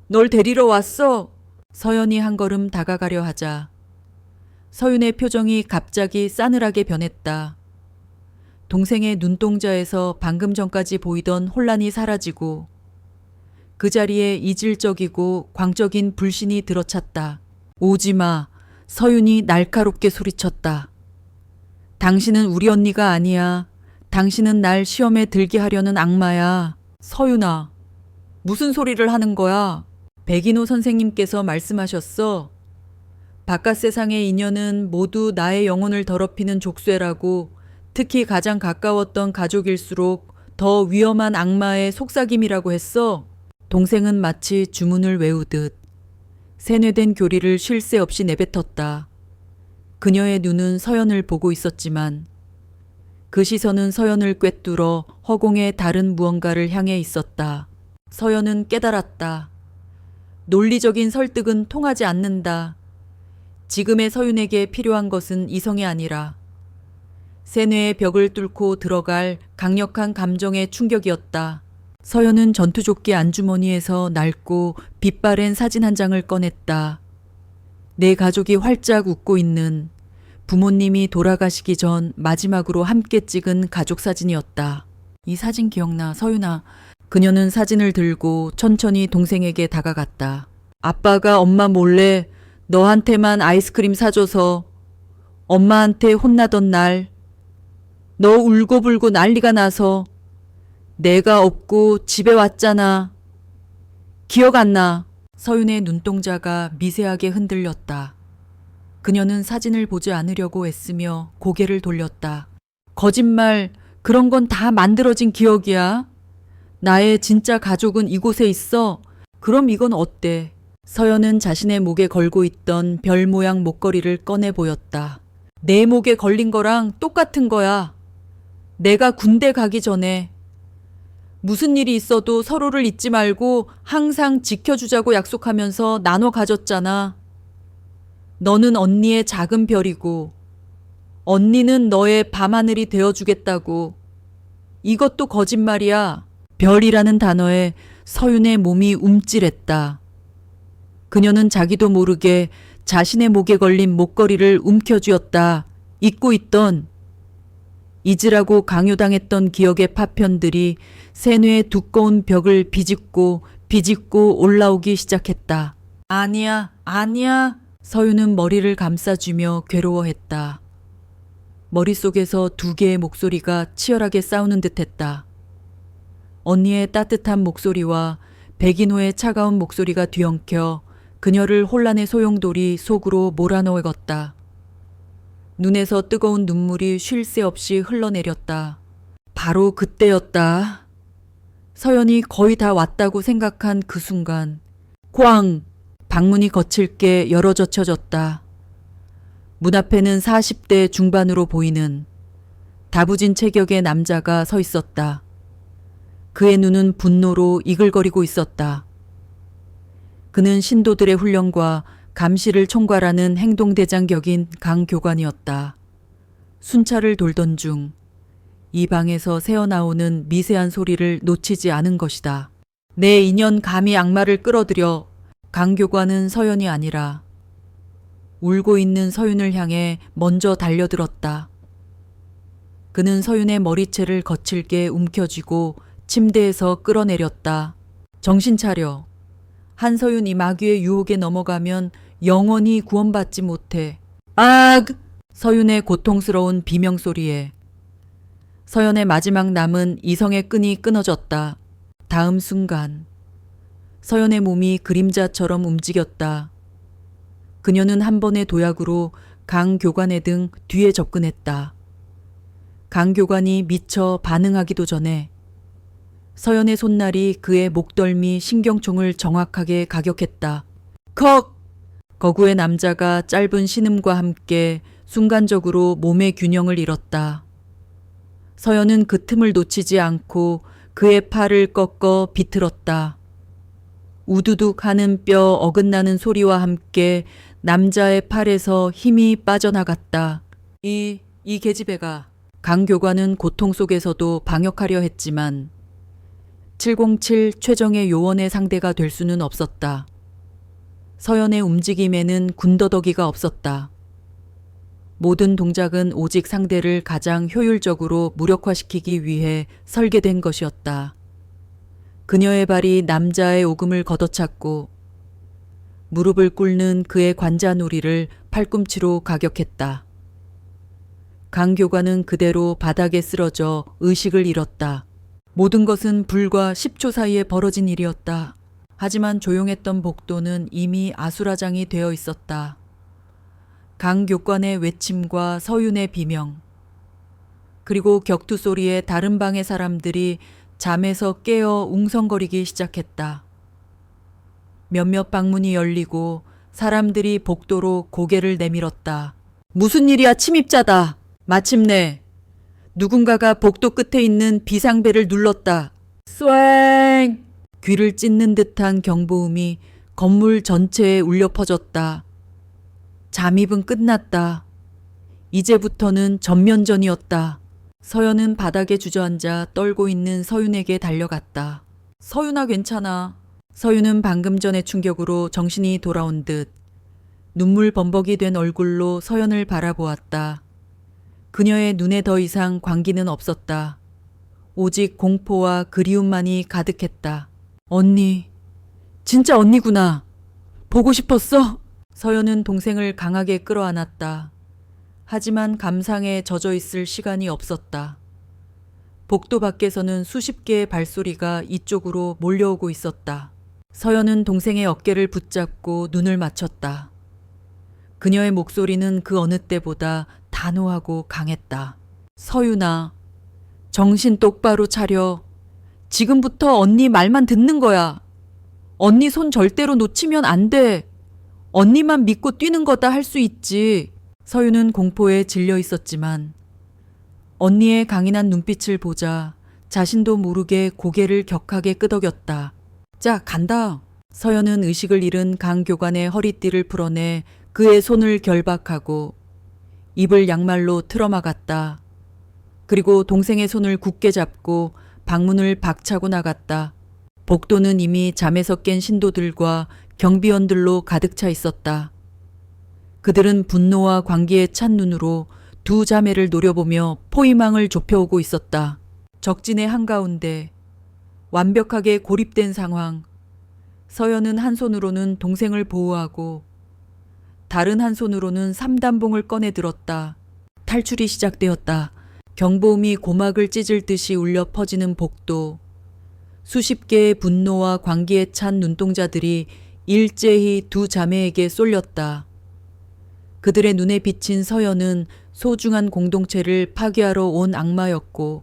널 데리러 왔어. 서연이 한 걸음 다가가려 하자 서윤의 표정이 갑자기 싸늘하게 변했다. 동생의 눈동자에서 방금 전까지 보이던 혼란이 사라지고 그 자리에 이질적이고 광적인 불신이 들어찼다. 오지마. 서윤이 날카롭게 소리쳤다. 당신은 우리 언니가 아니야. 당신은 날 시험에 들게 하려는 악마야. 서윤아. 무슨 소리를 하는 거야? 백인호 선생님께서 말씀하셨어. 바깥 세상의 인연은 모두 나의 영혼을 더럽히는 족쇄라고. 특히 가장 가까웠던 가족일수록 더 위험한 악마의 속삭임이라고 했어. 동생은 마치 주문을 외우듯 세뇌된 교리를 쉴 새 없이 내뱉었다. 그녀의 눈은 서연을 보고 있었지만 그 시선은 서연을 꿰뚫어 허공의 다른 무언가를 향해 있었다. 서연은 깨달았다. 논리적인 설득은 통하지 않는다. 지금의 서윤에게 필요한 것은 이성이 아니라 세뇌의 벽을 뚫고 들어갈 강력한 감정의 충격이었다. 서연은 전투조끼 안주머니에서 낡고 빛바랜 사진 한 장을 꺼냈다. 내 가족이 활짝 웃고 있는 부모님이 돌아가시기 전 마지막으로 함께 찍은 가족 사진이었다. 이 사진 기억나, 서윤아. 그녀는 사진을 들고 천천히 동생에게 다가갔다. 아빠가 엄마 몰래 너한테만 아이스크림 사줘서 엄마한테 혼나던 날, 너 울고불고 난리가 나서 내가 없고 집에 왔잖아. 기억 안 나? 서윤의 눈동자가 미세하게 흔들렸다. 그녀는 사진을 보지 않으려고 애쓰며 고개를 돌렸다. 거짓말, 그런 건 다 만들어진 기억이야. 나의 진짜 가족은 이곳에 있어. 그럼 이건 어때? 서연은 자신의 목에 걸고 있던 별 모양 목걸이를 꺼내 보였다. 내 목에 걸린 거랑 똑같은 거야. 내가 군대 가기 전에 무슨 일이 있어도 서로를 잊지 말고 항상 지켜주자고 약속하면서 나눠 가졌잖아. 너는 언니의 작은 별이고 언니는 너의 밤하늘이 되어주겠다고. 이것도 거짓말이야. 별이라는 단어에 서윤의 몸이 움찔했다. 그녀는 자기도 모르게 자신의 목에 걸린 목걸이를 움켜쥐었다. 잊고 있던, 잊으라고 강요당했던 기억의 파편들이 세뇌의 두꺼운 벽을 비집고 올라오기 시작했다. 아니야, 아니야. 서윤은 머리를 감싸주며 괴로워했다. 머릿속에서 두 개의 목소리가 치열하게 싸우는 듯했다. 언니의 따뜻한 목소리와 백인호의 차가운 목소리가 뒤엉켜 그녀를 혼란의 소용돌이 속으로 몰아넣었다. 눈에서 뜨거운 눈물이 쉴 새 없이 흘러내렸다. 바로 그때였다. 서연이 거의 다 왔다고 생각한 그 순간 꽝! 방문이 거칠게 열어젖혀졌다. 문 앞에는 40대 중반으로 보이는 다부진 체격의 남자가 서 있었다. 그의 눈은 분노로 이글거리고 있었다. 그는 신도들의 훈련과 감시를 총괄하는 행동대장 격인 강 교관이었다. 순찰을 돌던 중 이 방에서 새어나오는 미세한 소리를 놓치지 않은 것이다. 내 인연 감히 악마를 끌어들여. 강 교관은 서연이 아니라 울고 있는 서윤을 향해 먼저 달려들었다. 그는 서윤의 머리채를 거칠게 움켜쥐고 침대에서 끌어내렸다. 정신 차려. 한서윤 이 마귀의 유혹에 넘어가면 영원히 구원받지 못해. 악! 서윤의 고통스러운 비명소리에 서연의 마지막 남은 이성의 끈이 끊어졌다. 다음 순간 서연의 몸이 그림자처럼 움직였다. 그녀는 한 번의 도약으로 강 교관의 등 뒤에 접근했다. 강 교관이 미처 반응하기도 전에 서연의 손날이 그의 목덜미 신경총을 정확하게 가격했다. 컥! 거구의 남자가 짧은 신음과 함께 순간적으로 몸의 균형을 잃었다. 서연은 그 틈을 놓치지 않고 그의 팔을 꺾어 비틀었다. 우두둑 하는 뼈 어긋나는 소리와 함께 남자의 팔에서 힘이 빠져나갔다. 이 계집애가. 강 교관은 고통 속에서도 방역하려 했지만 707 최정의 요원의 상대가 될 수는 없었다. 서연의 움직임에는 군더더기가 없었다. 모든 동작은 오직 상대를 가장 효율적으로 무력화시키기 위해 설계된 것이었다. 그녀의 발이 남자의 오금을 걷어찼고 무릎을 꿇는 그의 관자놀이를 팔꿈치로 가격했다. 강 교관은 그대로 바닥에 쓰러져 의식을 잃었다. 모든 것은 불과 10초 사이에 벌어진 일이었다. 하지만 조용했던 복도는 이미 아수라장이 되어 있었다. 강 교관의 외침과 서윤의 비명, 그리고 격투 소리에 다른 방의 사람들이 잠에서 깨어 웅성거리기 시작했다. 몇몇 방문이 열리고 사람들이 복도로 고개를 내밀었다. 무슨 일이야, 침입자다. 마침내 누군가가 복도 끝에 있는 비상벨을 눌렀다. 쏵! 귀를 찢는 듯한 경보음이 건물 전체에 울려 퍼졌다. 잠입은 끝났다. 이제부터는 전면전이었다. 서연은 바닥에 주저앉아 떨고 있는 서윤에게 달려갔다. 서윤아, 괜찮아. 서윤은 방금 전의 충격으로 정신이 돌아온 듯 눈물 범벅이 된 얼굴로 서연을 바라보았다. 그녀의 눈에 더 이상 광기는 없었다. 오직 공포와 그리움만이 가득했다. 언니, 진짜 언니구나. 보고 싶었어? 서연은 동생을 강하게 끌어안았다. 하지만 감상에 젖어 있을 시간이 없었다. 복도 밖에서는 수십 개의 발소리가 이쪽으로 몰려오고 있었다. 서연은 동생의 어깨를 붙잡고 눈을 맞췄다. 그녀의 목소리는 그 어느 때보다 단호하고 강했다. 서윤아, 정신 똑바로 차려. 지금부터 언니 말만 듣는 거야. 언니 손 절대로 놓치면 안 돼. 언니만 믿고 뛰는 거다 할 수 있지. 서윤은 공포에 질려 있었지만 언니의 강인한 눈빛을 보자 자신도 모르게 고개를 격하게 끄덕였다. 자, 간다. 서연은 의식을 잃은 강 교관의 허리띠를 풀어내 그의 손을 결박하고 입을 양말로 틀어막았다. 그리고 동생의 손을 굳게 잡고 방문을 박차고 나갔다. 복도는 이미 잠에서 깬 신도들과 경비원들로 가득 차 있었다. 그들은 분노와 광기에 찬 눈으로 두 자매를 노려보며 포위망을 좁혀오고 있었다. 적진의 한가운데 완벽하게 고립된 상황. 서연은 한 손으로는 동생을 보호하고 다른 한 손으로는 삼단봉을 꺼내 들었다. 탈출이 시작되었다. 경보음이 고막을 찢을 듯이 울려 퍼지는 복도. 수십 개의 분노와 광기에 찬 눈동자들이 일제히 두 자매에게 쏠렸다. 그들의 눈에 비친 서연은 소중한 공동체를 파괴하러 온 악마였고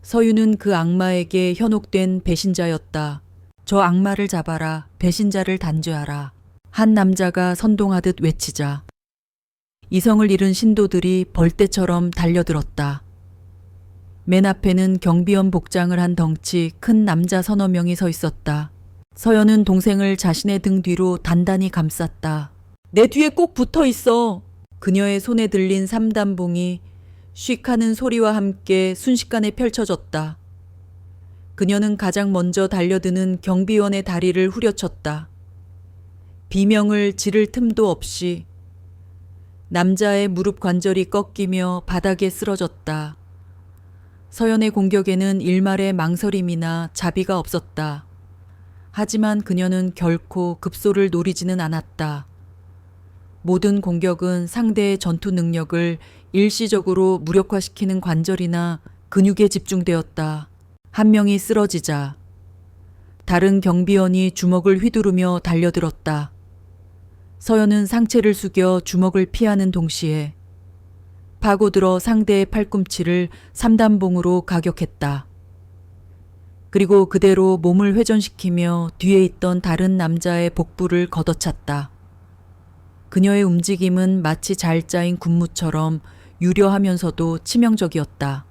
서유는 그 악마에게 현혹된 배신자였다. 저 악마를 잡아라. 배신자를 단죄하라. 한 남자가 선동하듯 외치자 이성을 잃은 신도들이 벌떼처럼 달려들었다. 맨 앞에는 경비원 복장을 한 덩치 큰 남자 서너 명이 서 있었다. 서연은 동생을 자신의 등 뒤로 단단히 감쌌다. 내 뒤에 꼭 붙어 있어. 그녀의 손에 들린 삼단봉이 쉭 하는 소리와 함께 순식간에 펼쳐졌다. 그녀는 가장 먼저 달려드는 경비원의 다리를 후려쳤다. 비명을 지를 틈도 없이 남자의 무릎 관절이 꺾이며 바닥에 쓰러졌다. 서연의 공격에는 일말의 망설임이나 자비가 없었다. 하지만 그녀는 결코 급소를 노리지는 않았다. 모든 공격은 상대의 전투 능력을 일시적으로 무력화시키는 관절이나 근육에 집중되었다. 한 명이 쓰러지자 다른 경비원이 주먹을 휘두르며 달려들었다. 서연은 상체를 숙여 주먹을 피하는 동시에 파고들어 상대의 팔꿈치를 삼단봉으로 가격했다. 그리고 그대로 몸을 회전시키며 뒤에 있던 다른 남자의 복부를 걷어찼다. 그녀의 움직임은 마치 잘 짜인 군무처럼 유려하면서도 치명적이었다.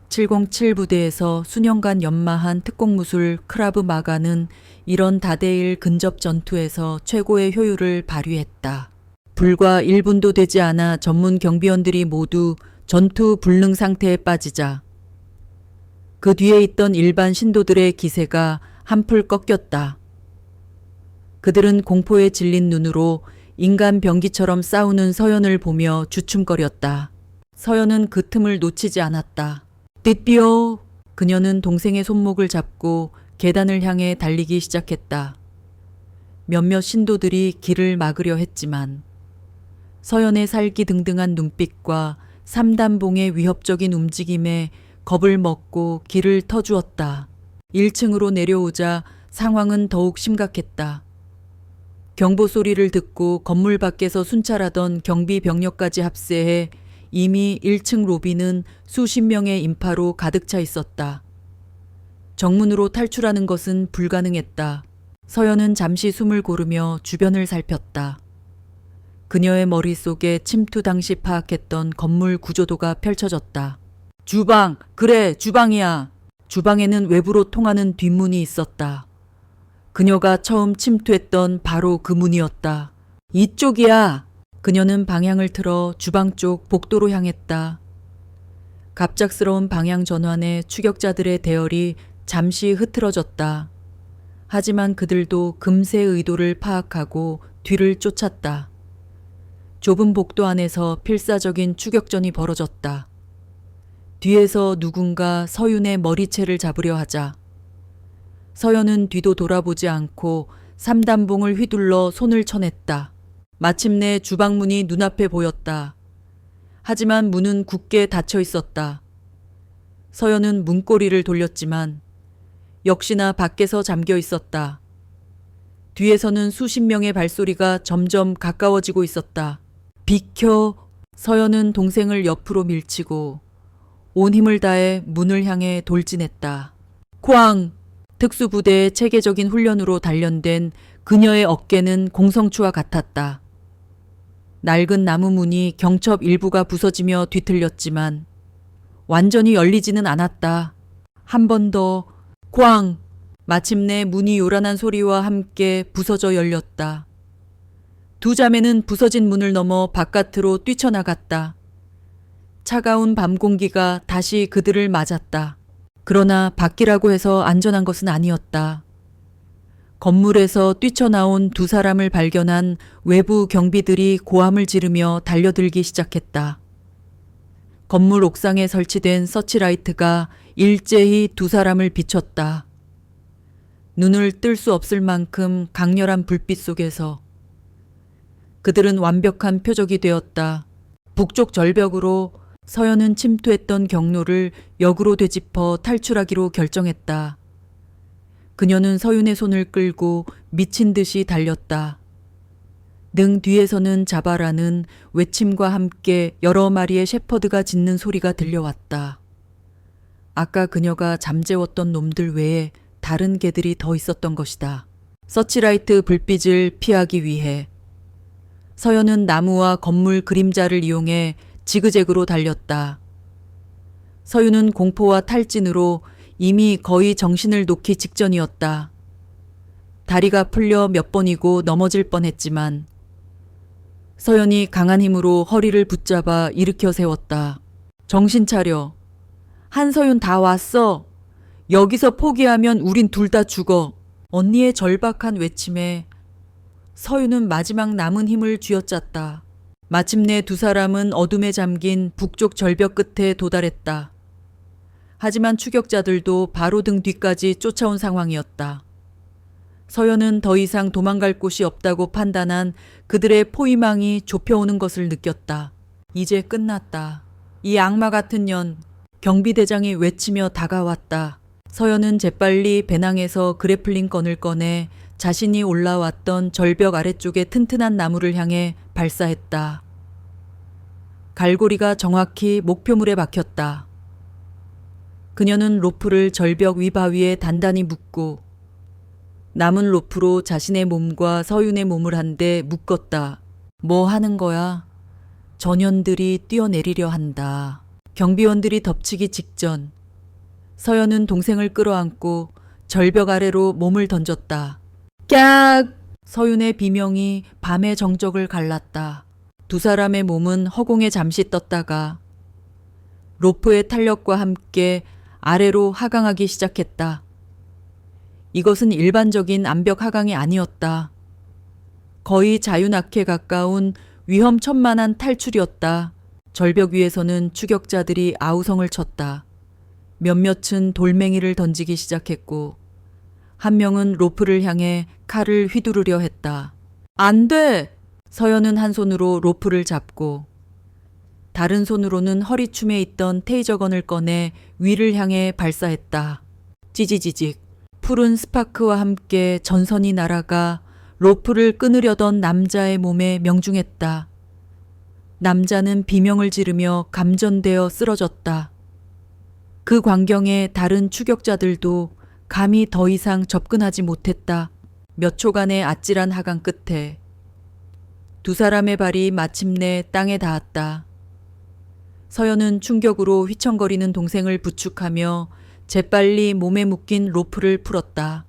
707 부대에서 수년간 연마한 특공무술 크라브 마가는 이런 다대일 근접 전투에서 최고의 효율을 발휘했다. 불과 1분도 되지 않아 전문 경비원들이 모두 전투 불능 상태에 빠지자 그 뒤에 있던 일반 신도들의 기세가 한풀 꺾였다. 그들은 공포에 질린 눈으로 인간 병기처럼 싸우는 서연을 보며 주춤거렸다. 서연은 그 틈을 놓치지 않았다. 띠띠오! 그녀는 동생의 손목을 잡고 계단을 향해 달리기 시작했다. 몇몇 신도들이 길을 막으려 했지만 서연의 살기등등한 눈빛과 삼단봉의 위협적인 움직임에 겁을 먹고 길을 터주었다. 1층으로 내려오자 상황은 더욱 심각했다. 경보 소리를 듣고 건물 밖에서 순찰하던 경비 병력까지 합세해 이미 1층 로비는 수십 명의 인파로 가득 차 있었다. 정문으로 탈출하는 것은 불가능했다. 서연은 잠시 숨을 고르며 주변을 살폈다. 그녀의 머릿속에 침투 당시 파악했던 건물 구조도가 펼쳐졌다. 주방! 그래, 주방이야! 주방에는 외부로 통하는 뒷문이 있었다. 그녀가 처음 침투했던 바로 그 문이었다. 이쪽이야! 그녀는 방향을 틀어 주방 쪽 복도로 향했다. 갑작스러운 방향 전환에 추격자들의 대열이 잠시 흐트러졌다. 하지만 그들도 금세 의도를 파악하고 뒤를 쫓았다. 좁은 복도 안에서 필사적인 추격전이 벌어졌다. 뒤에서 누군가 서윤의 머리채를 잡으려 하자 서연은 뒤도 돌아보지 않고 삼단봉을 휘둘러 손을 쳐냈다. 마침내 주방문이 눈앞에 보였다. 하지만 문은 굳게 닫혀 있었다. 서연은 문고리를 돌렸지만 역시나 밖에서 잠겨 있었다. 뒤에서는 수십 명의 발소리가 점점 가까워지고 있었다. 비켜! 서연은 동생을 옆으로 밀치고 온 힘을 다해 문을 향해 돌진했다. 쾅! 특수부대의 체계적인 훈련으로 단련된 그녀의 어깨는 공성추와 같았다. 낡은 나무 문이 경첩 일부가 부서지며 뒤틀렸지만 완전히 열리지는 않았다. 한 번 더 꽝! 마침내 문이 요란한 소리와 함께 부서져 열렸다. 두 자매는 부서진 문을 넘어 바깥으로 뛰쳐나갔다. 차가운 밤 공기가 다시 그들을 맞았다. 그러나 밖이라고 해서 안전한 것은 아니었다. 건물에서 뛰쳐나온 두 사람을 발견한 외부 경비들이 고함을 지르며 달려들기 시작했다. 건물 옥상에 설치된 서치라이트가 일제히 두 사람을 비췄다. 눈을 뜰 수 없을 만큼 강렬한 불빛 속에서 그들은 완벽한 표적이 되었다. 북쪽 절벽으로 서연은 침투했던 경로를 역으로 되짚어 탈출하기로 결정했다. 그녀는 서윤의 손을 끌고 미친 듯이 달렸다. 능 뒤에서는 자바라는 외침과 함께 여러 마리의 셰퍼드가 짖는 소리가 들려왔다. 아까 그녀가 잠재웠던 놈들 외에 다른 개들이 더 있었던 것이다. 서치라이트 불빛을 피하기 위해 서연은 나무와 건물 그림자를 이용해 지그재그로 달렸다. 서윤은 공포와 탈진으로 이미 거의 정신을 놓기 직전이었다. 다리가 풀려 몇 번이고 넘어질 뻔했지만 서연이 강한 힘으로 허리를 붙잡아 일으켜 세웠다. 정신 차려. 한서윤 다 왔어. 여기서 포기하면 우린 둘 다 죽어. 언니의 절박한 외침에 서윤은 마지막 남은 힘을 쥐어짰다. 마침내 두 사람은 어둠에 잠긴 북쪽 절벽 끝에 도달했다. 하지만 추격자들도 바로 등 뒤까지 쫓아온 상황이었다. 서연은 더 이상 도망갈 곳이 없다고 판단한 그들의 포위망이 좁혀오는 것을 느꼈다. 이제 끝났다. 이 악마 같은 년, 경비대장이 외치며 다가왔다. 서연은 재빨리 배낭에서 그래플링건을 꺼내 자신이 올라왔던 절벽 아래쪽의 튼튼한 나무를 향해 발사했다. 갈고리가 정확히 목표물에 박혔다. 그녀는 로프를 절벽 위바위에 단단히 묶고 남은 로프로 자신의 몸과 서윤의 몸을 한데 묶었다. 뭐 하는 거야? 전현들이 뛰어내리려 한다. 경비원들이 덮치기 직전 서연은 동생을 끌어안고 절벽 아래로 몸을 던졌다. 깍! 서윤의 비명이 밤의 정적을 갈랐다. 두 사람의 몸은 허공에 잠시 떴다가 로프의 탄력과 함께 아래로 하강하기 시작했다. 이것은 일반적인 암벽 하강이 아니었다. 거의 자유낙에 가까운 위험천만한 탈출이었다. 절벽 위에서는 추격자들이 아우성을 쳤다. 몇몇은 돌멩이를 던지기 시작했고 한 명은 로프를 향해 칼을 휘두르려 했다. 안 돼! 서연은 한 손으로 로프를 잡고 다른 손으로는 허리춤에 있던 테이저건을 꺼내 위를 향해 발사했다. 찌지지직. 푸른 스파크와 함께 전선이 날아가 로프를 끊으려던 남자의 몸에 명중했다. 남자는 비명을 지르며 감전되어 쓰러졌다. 그 광경에 다른 추격자들도 감히 더 이상 접근하지 못했다. 몇 초간의 아찔한 하강 끝에 두 사람의 발이 마침내 땅에 닿았다. 서연은 충격으로 휘청거리는 동생을 부축하며 재빨리 몸에 묶인 로프를 풀었다.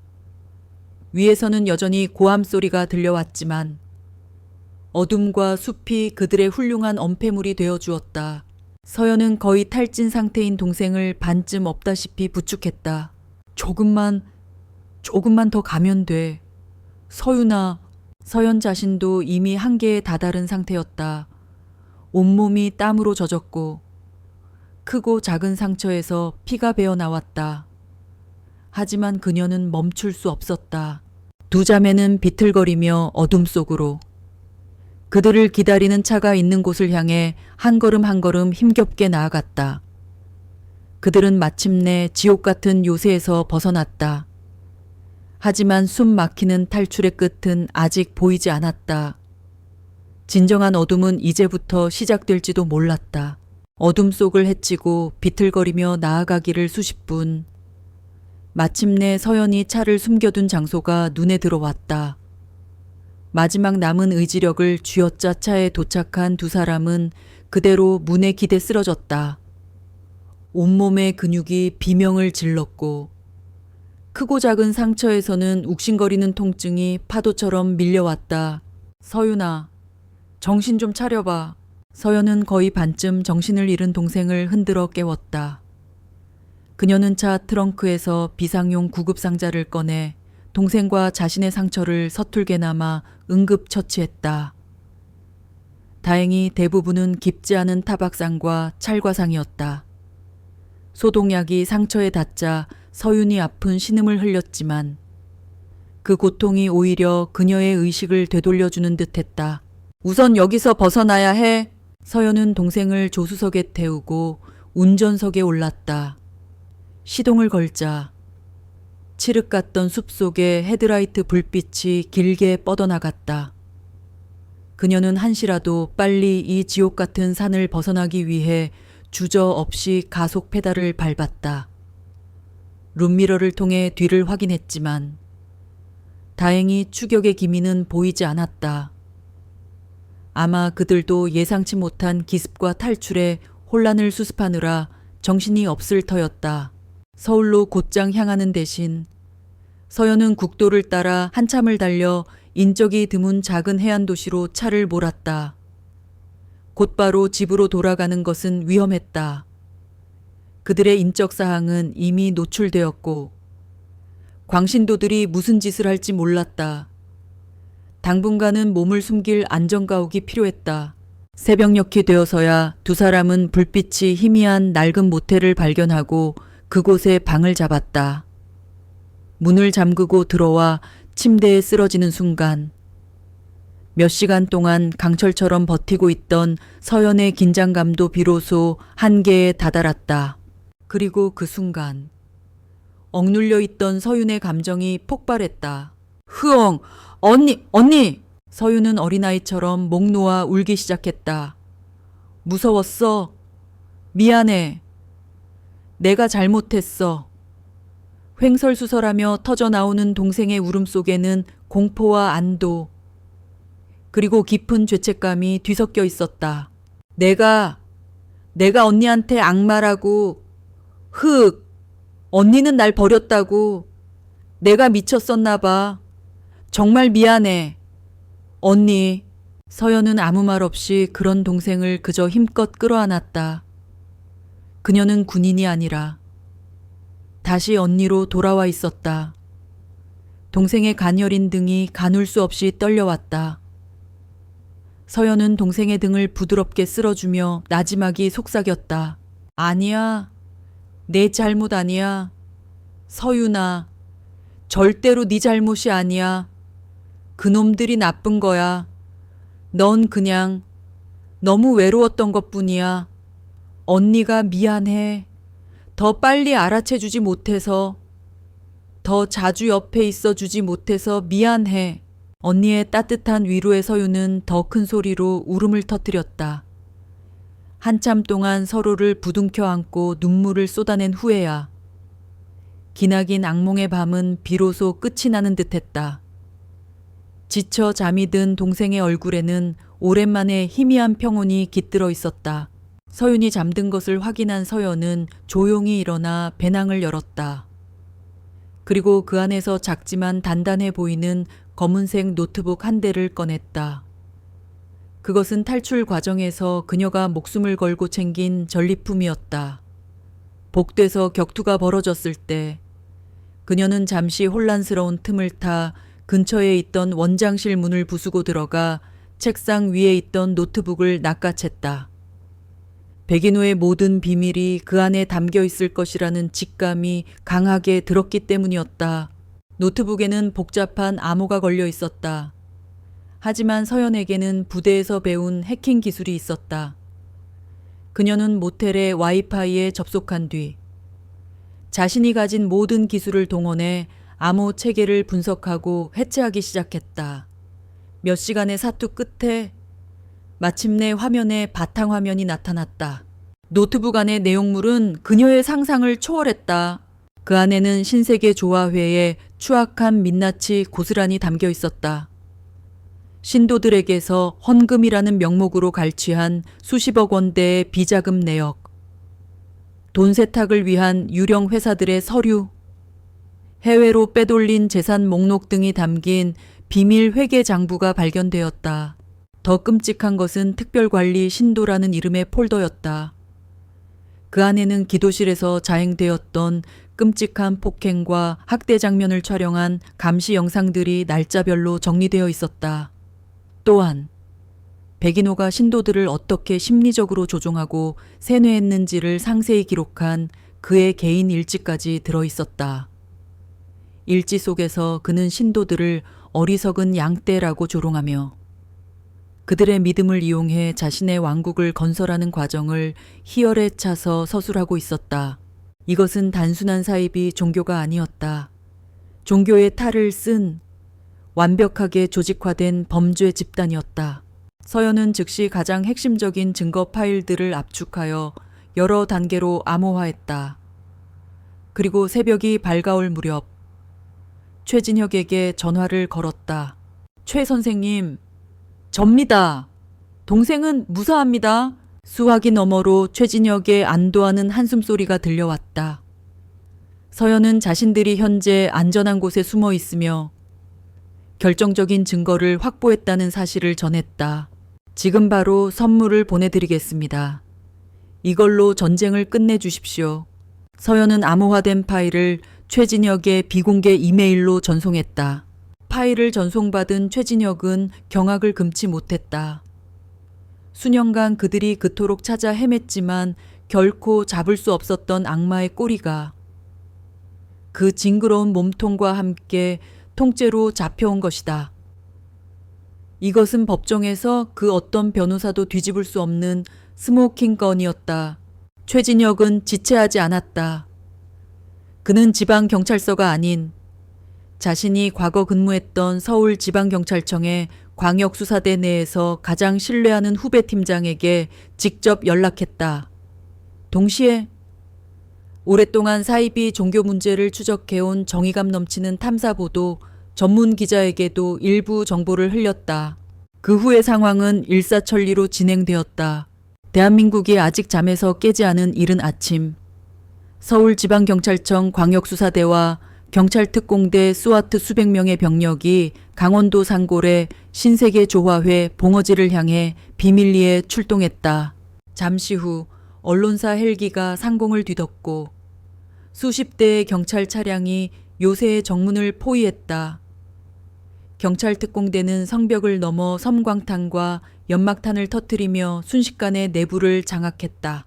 위에서는 여전히 고함 소리가 들려왔지만 어둠과 숲이 그들의 훌륭한 엄폐물이 되어주었다. 서연은 거의 탈진 상태인 동생을 반쯤 없다시피 부축했다. 조금만 더 가면 돼. 서윤아. 서연 자신도 이미 한계에 다다른 상태였다. 온몸이 땀으로 젖었고 크고 작은 상처에서 피가 배어 나왔다. 하지만 그녀는 멈출 수 없었다. 두 자매는 비틀거리며 어둠 속으로 그들을 기다리는 차가 있는 곳을 향해 한 걸음 한 걸음 힘겹게 나아갔다. 그들은 마침내 지옥 같은 요새에서 벗어났다. 하지만 숨 막히는 탈출의 끝은 아직 보이지 않았다. 진정한 어둠은 이제부터 시작될지도 몰랐다. 어둠 속을 헤치고 비틀거리며 나아가기를 수십 분. 마침내 서연이 차를 숨겨둔 장소가 눈에 들어왔다. 마지막 남은 의지력을 쥐어짜 차에 도착한 두 사람은 그대로 문에 기대 쓰러졌다. 온몸의 근육이 비명을 질렀고 크고 작은 상처에서는 욱신거리는 통증이 파도처럼 밀려왔다. 서윤아, 정신 좀 차려봐. 서연은 거의 반쯤 정신을 잃은 동생을 흔들어 깨웠다. 그녀는 차 트렁크에서 비상용 구급상자를 꺼내 동생과 자신의 상처를 서툴게나마 응급처치했다. 다행히 대부분은 깊지 않은 타박상과 찰과상이었다. 소독약이 상처에 닿자 서윤이 아픈 신음을 흘렸지만 그 고통이 오히려 그녀의 의식을 되돌려주는 듯했다. 우선 여기서 벗어나야 해. 서연은 동생을 조수석에 태우고 운전석에 올랐다. 시동을 걸자 칠흑 같던 숲속에 헤드라이트 불빛이 길게 뻗어나갔다. 그녀는 한시라도 빨리 이 지옥 같은 산을 벗어나기 위해 주저없이 가속 페달을 밟았다. 룸미러를 통해 뒤를 확인했지만 다행히 추격의 기미는 보이지 않았다. 아마 그들도 예상치 못한 기습과 탈출에 혼란을 수습하느라 정신이 없을 터였다. 서울로 곧장 향하는 대신 서연은 국도를 따라 한참을 달려 인적이 드문 작은 해안 도시로 차를 몰았다. 곧바로 집으로 돌아가는 것은 위험했다. 그들의 인적 사항은 이미 노출되었고 광신도들이 무슨 짓을 할지 몰랐다. 당분간은 몸을 숨길 안전가옥이 필요했다. 새벽녘이 되어서야 두 사람은 불빛이 희미한 낡은 모텔을 발견하고 그곳에 방을 잡았다. 문을 잠그고 들어와 침대에 쓰러지는 순간 몇 시간 동안 강철처럼 버티고 있던 서연의 긴장감도 비로소 한계에 다다랐다. 그리고 그 순간 억눌려 있던 서윤의 감정이 폭발했다. 흐엉! 언니! 서윤은 어린아이처럼 목 놓아 울기 시작했다. 무서웠어. 미안해. 내가 잘못했어. 횡설수설하며 터져나오는 동생의 울음속에는 공포와 안도, 그리고 깊은 죄책감이 뒤섞여 있었다. 내가 언니한테 악마라고, 언니는 날 버렸다고. 내가 미쳤었나 봐. 정말 미안해. 언니. 서연은 아무 말 없이 그런 동생을 그저 힘껏 끌어안았다. 그녀는 군인이 아니라 다시 언니로 돌아와 있었다. 동생의 가녀린 등이 가눌 수 없이 떨려왔다. 서연은 동생의 등을 부드럽게 쓸어주며 나지막이 속삭였다. 아니야. 내 잘못 아니야. 서윤아. 절대로 네 잘못이 아니야. 그놈들이 나쁜 거야. 넌 그냥 너무 외로웠던 것뿐이야. 언니가 미안해. 더 빨리 알아채주지 못해서, 더 자주 옆에 있어주지 못해서 미안해. 언니의 따뜻한 위로의 서윤은 더 큰 소리로 울음을 터뜨렸다. 한참 동안 서로를 부둥켜 안고 눈물을 쏟아낸 후에야 기나긴 악몽의 밤은 비로소 끝이 나는 듯했다. 지쳐 잠이 든 동생의 얼굴에는 오랜만에 희미한 평온이 깃들어 있었다. 서윤이 잠든 것을 확인한 서연은 조용히 일어나 배낭을 열었다. 그리고 그 안에서 작지만 단단해 보이는 검은색 노트북 한 대를 꺼냈다. 그것은 탈출 과정에서 그녀가 목숨을 걸고 챙긴 전리품이었다. 복돼서 격투가 벌어졌을 때 그녀는 잠시 혼란스러운 틈을 타 근처에 있던 원장실 문을 부수고 들어가 책상 위에 있던 노트북을 낚아챘다. 백인호의 모든 비밀이 그 안에 담겨 있을 것이라는 직감이 강하게 들었기 때문이었다. 노트북에는 복잡한 암호가 걸려 있었다. 하지만 서연에게는 부대에서 배운 해킹 기술이 있었다. 그녀는 모텔의 와이파이에 접속한 뒤 자신이 가진 모든 기술을 동원해 암호 체계를 분석하고 해체하기 시작했다. 몇 시간의 사투 끝에 마침내 화면에 바탕화면이 나타났다. 노트북 안의 내용물은 그녀의 상상을 초월했다. 그 안에는 신세계 조화회의 추악한 민낯이 고스란히 담겨 있었다. 신도들에게서 헌금이라는 명목으로 갈취한 수십억 원대의 비자금 내역, 돈 세탁을 위한 유령 회사들의 서류, 해외로 빼돌린 재산 목록 등이 담긴 비밀 회계 장부가 발견되었다. 더 끔찍한 것은 특별관리 신도라는 이름의 폴더였다. 그 안에는 기도실에서 자행되었던 끔찍한 폭행과 학대 장면을 촬영한 감시 영상들이 날짜별로 정리되어 있었다. 또한 백인호가 신도들을 어떻게 심리적으로 조종하고 세뇌했는지를 상세히 기록한 그의 개인 일지까지 들어있었다. 일지 속에서 그는 신도들을 어리석은 양떼라고 조롱하며 그들의 믿음을 이용해 자신의 왕국을 건설하는 과정을 희열에 차서 서술하고 있었다. 이것은 단순한 사입이 종교가 아니었다. 종교의 탈을 쓴 완벽하게 조직화된 범죄 집단이었다. 서연은 즉시 가장 핵심적인 증거 파일들을 압축하여 여러 단계로 암호화했다. 그리고 새벽이 밝아올 무렵 최진혁에게 전화를 걸었다. 최 선생님, 접니다. 동생은 무사합니다. 수화기 너머로 최진혁의 안도하는 한숨소리가 들려왔다. 서연은 자신들이 현재 안전한 곳에 숨어 있으며 결정적인 증거를 확보했다는 사실을 전했다. 지금 바로 선물을 보내드리겠습니다. 이걸로 전쟁을 끝내주십시오. 서연은 암호화된 파일을 최진혁의 비공개 이메일로 전송했다. 파일을 전송받은 최진혁은 경악을 금치 못했다. 수년간 그들이 그토록 찾아 헤맸지만 결코 잡을 수 없었던 악마의 꼬리가 그 징그러운 몸통과 함께 통째로 잡혀온 것이다. 이것은 법정에서 그 어떤 변호사도 뒤집을 수 없는 스모킹 건이었다. 최진혁은 지체하지 않았다. 그는 지방경찰서가 아닌 자신이 과거 근무했던 서울지방경찰청의 광역수사대 내에서 가장 신뢰하는 후배 팀장에게 직접 연락했다. 동시에 오랫동안 사이비 종교 문제를 추적해온 정의감 넘치는 탐사보도 전문 기자에게도 일부 정보를 흘렸다. 그 후의 상황은 일사천리로 진행되었다. 대한민국이 아직 잠에서 깨지 않은 이른 아침, 서울지방경찰청 광역수사대와 경찰특공대 스와트 수백 명의 병력이 강원도 산골의 신세계조화회 봉어지를 향해 비밀리에 출동했다. 잠시 후 언론사 헬기가 상공을 뒤덮고 수십 대의 경찰 차량이 요새의 정문을 포위했다. 경찰특공대는 성벽을 넘어 섬광탄과 연막탄을 터뜨리며 순식간에 내부를 장악했다.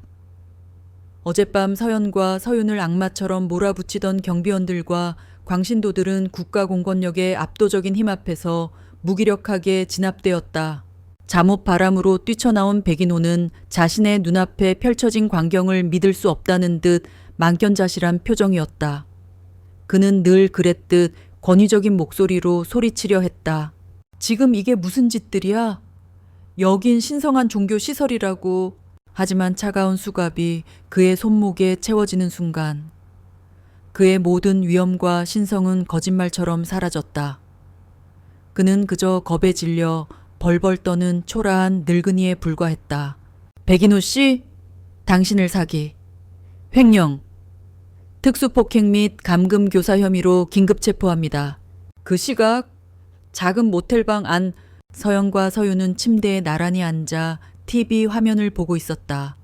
어젯밤 서연과 서윤을 악마처럼 몰아붙이던 경비원들과 광신도들은 국가공권력의 압도적인 힘 앞에서 무기력하게 진압되었다. 잠옷 바람으로 뛰쳐나온 백인호는 자신의 눈앞에 펼쳐진 광경을 믿을 수 없다는 듯 만견자실한 표정이었다. 그는 늘 그랬듯 권위적인 목소리로 소리치려 했다. 지금 이게 무슨 짓들이야? 여긴 신성한 종교 시설이라고. 하지만 차가운 수갑이 그의 손목에 채워지는 순간 그의 모든 위엄과 신성은 거짓말처럼 사라졌다. 그는 그저 겁에 질려 벌벌 떠는 초라한 늙은이에 불과했다. 백인호 씨, 당신을 사기, 횡령, 특수폭행 및 감금교사 혐의로 긴급 체포합니다. 그 시각 작은 모텔방 안 서연과 서윤은 침대에 나란히 앉아 TV 화면을 보고 있었다.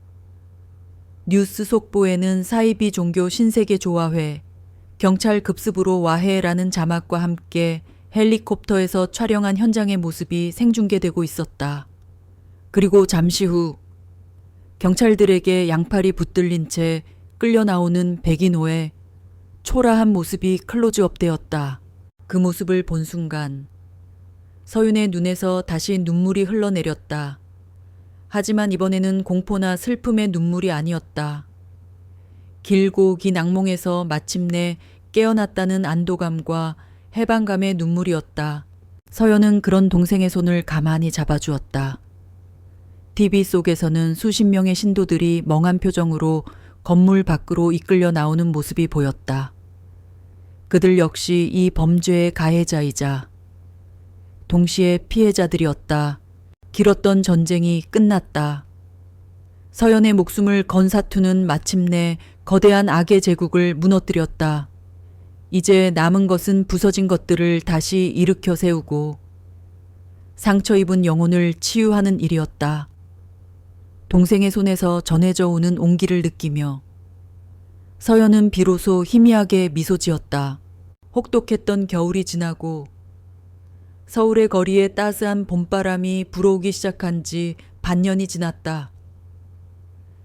뉴스 속보에는 사이비 종교 신세계조화회, 경찰 급습으로 와해라는 자막과 함께 헬리콥터에서 촬영한 현장의 모습이 생중계되고 있었다. 그리고 잠시 후 경찰들에게 양팔이 붙들린 채 끌려 나오는 백인호의 초라한 모습이 클로즈업되었다. 그 모습을 본 순간 서윤의 눈에서 다시 눈물이 흘러내렸다. 하지만 이번에는 공포나 슬픔의 눈물이 아니었다. 길고 긴 악몽에서 마침내 깨어났다는 안도감과 해방감의 눈물이었다. 서연은 그런 동생의 손을 가만히 잡아주었다. TV 속에서는 수십 명의 신도들이 멍한 표정으로 건물 밖으로 이끌려 나오는 모습이 보였다. 그들 역시 이 범죄의 가해자이자 동시에 피해자들이었다. 길었던 전쟁이 끝났다. 서연의 목숨을 건 사투는 마침내 거대한 악의 제국을 무너뜨렸다. 이제 남은 것은 부서진 것들을 다시 일으켜 세우고 상처 입은 영혼을 치유하는 일이었다. 동생의 손에서 전해져 오는 온기를 느끼며 서연은 비로소 희미하게 미소 지었다. 혹독했던 겨울이 지나고 서울의 거리에 따스한 봄바람이 불어오기 시작한 지 반년이 지났다.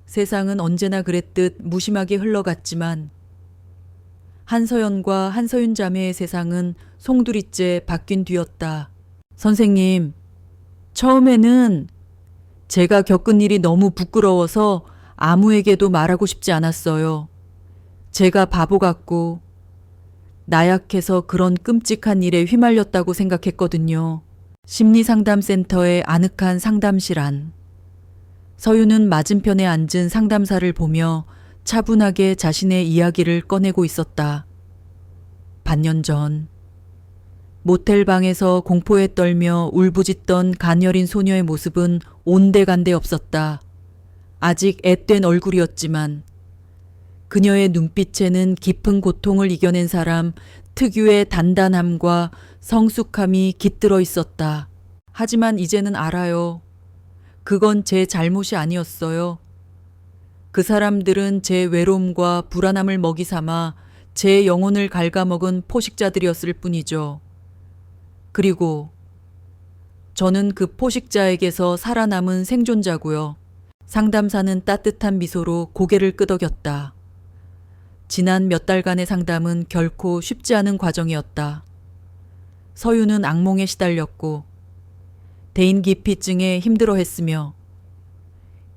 세상은 언제나 그랬듯 무심하게 흘러갔지만 한서연과 한서윤 자매의 세상은 송두리째 바뀐 뒤였다. 선생님, 처음에는 제가 겪은 일이 너무 부끄러워서 아무에게도 말하고 싶지 않았어요. 제가 바보 같고 나약해서 그런 끔찍한 일에 휘말렸다고 생각했거든요. 심리상담센터의 아늑한 상담실 안. 서윤은 맞은편에 앉은 상담사를 보며 차분하게 자신의 이야기를 꺼내고 있었다. 반년 전 모텔 방에서 공포에 떨며 울부짖던 가녀린 소녀의 모습은 온데간데 없었다. 아직 앳된 얼굴이었지만 그녀의 눈빛에는 깊은 고통을 이겨낸 사람 특유의 단단함과 성숙함이 깃들어 있었다. 하지만 이제는 알아요. 그건 제 잘못이 아니었어요. 그 사람들은 제 외로움과 불안함을 먹이 삼아 제 영혼을 갉아먹은 포식자들이었을 뿐이죠. 그리고 저는 그 포식자에게서 살아남은 생존자고요. 상담사는 따뜻한 미소로 고개를 끄덕였다. 지난 몇 달간의 상담은 결코 쉽지 않은 과정이었다. 서윤은 악몽에 시달렸고 대인기피증에 힘들어했으며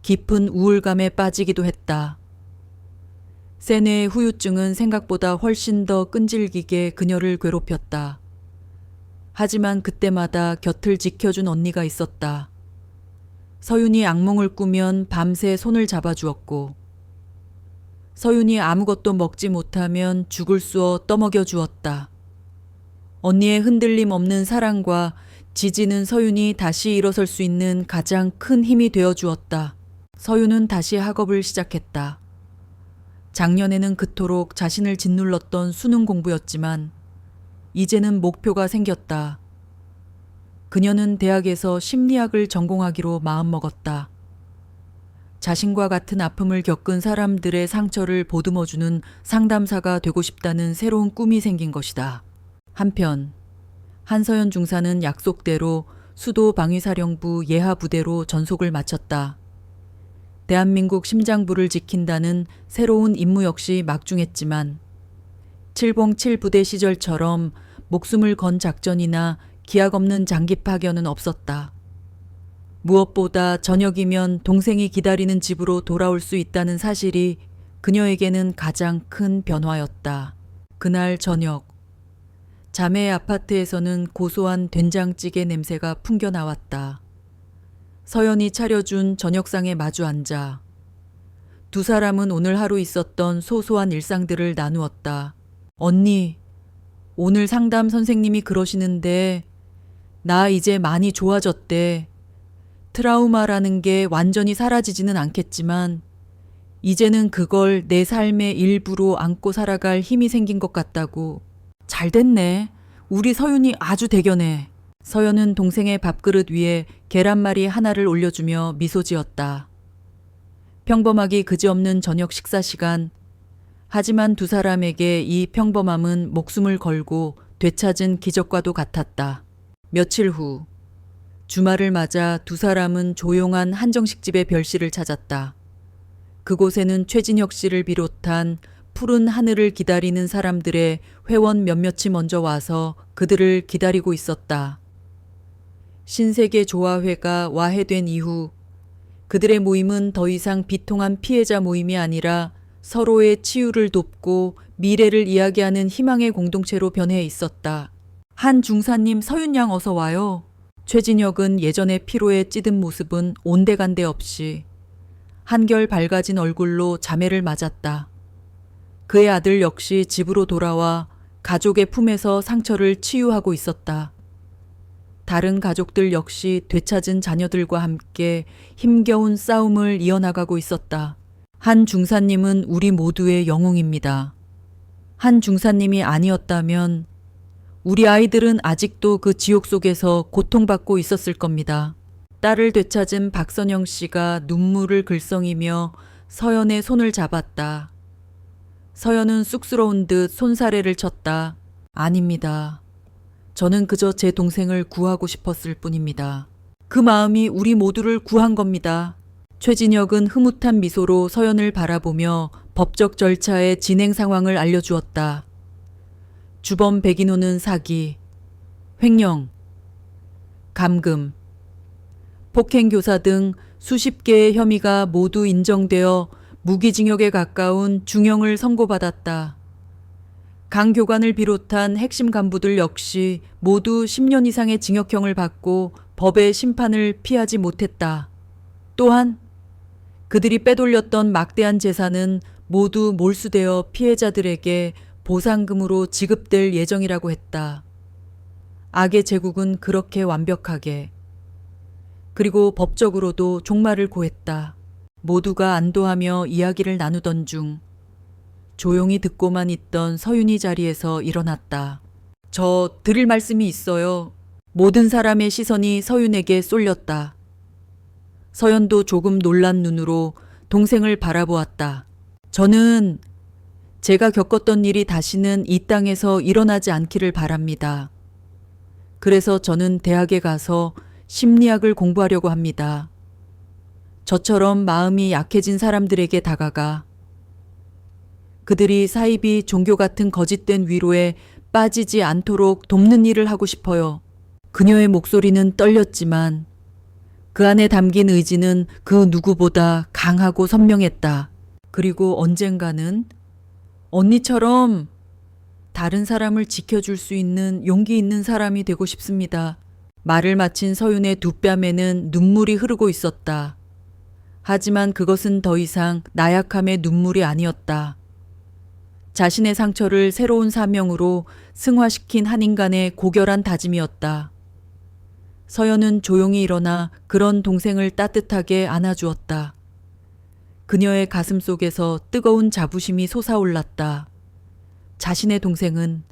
깊은 우울감에 빠지기도 했다. 세뇌의 후유증은 생각보다 훨씬 더 끈질기게 그녀를 괴롭혔다. 하지만 그때마다 곁을 지켜준 언니가 있었다. 서윤이 악몽을 꾸면 밤새 손을 잡아주었고 서윤이 아무것도 먹지 못하면 죽을 쑤어 떠먹여 주었다. 언니의 흔들림 없는 사랑과 지지는 서윤이 다시 일어설 수 있는 가장 큰 힘이 되어 주었다. 서윤은 다시 학업을 시작했다. 작년에는 그토록 자신을 짓눌렀던 수능 공부였지만 이제는 목표가 생겼다. 그녀는 대학에서 심리학을 전공하기로 마음먹었다. 자신과 같은 아픔을 겪은 사람들의 상처를 보듬어주는 상담사가 되고 싶다는 새로운 꿈이 생긴 것이다. 한편 한서연 중사는 약속대로 수도 방위사령부 예하부대로 전속을 마쳤다. 대한민국 심장부를 지킨다는 새로운 임무 역시 막중했지만 707 부대 시절처럼 목숨을 건 작전이나 기약 없는 장기 파견은 없었다. 무엇보다 저녁이면 동생이 기다리는 집으로 돌아올 수 있다는 사실이 그녀에게는 가장 큰 변화였다. 그날 저녁, 자매의 아파트에서는 고소한 된장찌개 냄새가 풍겨나왔다. 서연이 차려준 저녁상에 마주 앉아 두 사람은 오늘 하루 있었던 소소한 일상들을 나누었다. 언니, 오늘 상담 선생님이 그러시는데 나 이제 많이 좋아졌대. 트라우마라는 게 완전히 사라지지는 않겠지만 이제는 그걸 내 삶의 일부로 안고 살아갈 힘이 생긴 것 같다고. 잘 됐네. 우리 서윤이 아주 대견해. 서연은 동생의 밥그릇 위에 계란말이 하나를 올려주며 미소 지었다. 평범하기 그지없는 저녁 식사 시간. 하지만 두 사람에게 이 평범함은 목숨을 걸고 되찾은 기적과도 같았다. 며칠 후 주말을 맞아 두 사람은 조용한 한정식집의 별실을 찾았다. 그곳에는 최진혁 씨를 비롯한 푸른 하늘을 기다리는 사람들의 회원 몇몇이 먼저 와서 그들을 기다리고 있었다. 신세계 조화회가 와해된 이후 그들의 모임은 더 이상 비통한 피해자 모임이 아니라 서로의 치유를 돕고 미래를 이야기하는 희망의 공동체로 변해 있었다. 한 중사님, 서윤 양 어서 와요. 최진혁은 예전의 피로에 찌든 모습은 온데간데 없이 한결 밝아진 얼굴로 자매를 맞았다. 그의 아들 역시 집으로 돌아와 가족의 품에서 상처를 치유하고 있었다. 다른 가족들 역시 되찾은 자녀들과 함께 힘겨운 싸움을 이어나가고 있었다. 한 중사님은 우리 모두의 영웅입니다. 한 중사님이 아니었다면 우리 아이들은 아직도 그 지옥 속에서 고통받고 있었을 겁니다. 딸을 되찾은 박선영 씨가 눈물을 글썽이며 서연의 손을 잡았다. 서연은 쑥스러운 듯 손사래를 쳤다. 아닙니다. 저는 그저 제 동생을 구하고 싶었을 뿐입니다. 그 마음이 우리 모두를 구한 겁니다. 최진혁은 흐뭇한 미소로 서연을 바라보며 법적 절차의 진행 상황을 알려주었다. 주범 백인호는 사기, 횡령, 감금, 폭행교사 등 수십 개의 혐의가 모두 인정되어 무기징역에 가까운 중형을 선고받았다. 강 교관을 비롯한 핵심 간부들 역시 모두 10년 이상의 징역형을 받고 법의 심판을 피하지 못했다. 또한 그들이 빼돌렸던 막대한 재산은 모두 몰수되어 피해자들에게 보상금으로 지급될 예정이라고 했다. 악의 제국은 그렇게 완벽하게, 그리고 법적으로도 종말을 고했다. 모두가 안도하며 이야기를 나누던 중 조용히 듣고만 있던 서윤이 자리에서 일어났다. 저 드릴 말씀이 있어요. 모든 사람의 시선이 서윤에게 쏠렸다. 서연도 조금 놀란 눈으로 동생을 바라보았다. 저는 제가 겪었던 일이 다시는 이 땅에서 일어나지 않기를 바랍니다. 그래서 저는 대학에 가서 심리학을 공부하려고 합니다. 저처럼 마음이 약해진 사람들에게 다가가 그들이 사이비 종교 같은 거짓된 위로에 빠지지 않도록 돕는 일을 하고 싶어요. 그녀의 목소리는 떨렸지만 그 안에 담긴 의지는 그 누구보다 강하고 선명했다. 그리고 언젠가는 언니처럼 다른 사람을 지켜줄 수 있는 용기 있는 사람이 되고 싶습니다. 말을 마친 서윤의 두 뺨에는 눈물이 흐르고 있었다. 하지만 그것은 더 이상 나약함의 눈물이 아니었다. 자신의 상처를 새로운 사명으로 승화시킨 한 인간의 고결한 다짐이었다. 서연은 조용히 일어나 그런 동생을 따뜻하게 안아주었다. 그녀의 가슴 속에서 뜨거운 자부심이 솟아올랐다. 자신의 동생은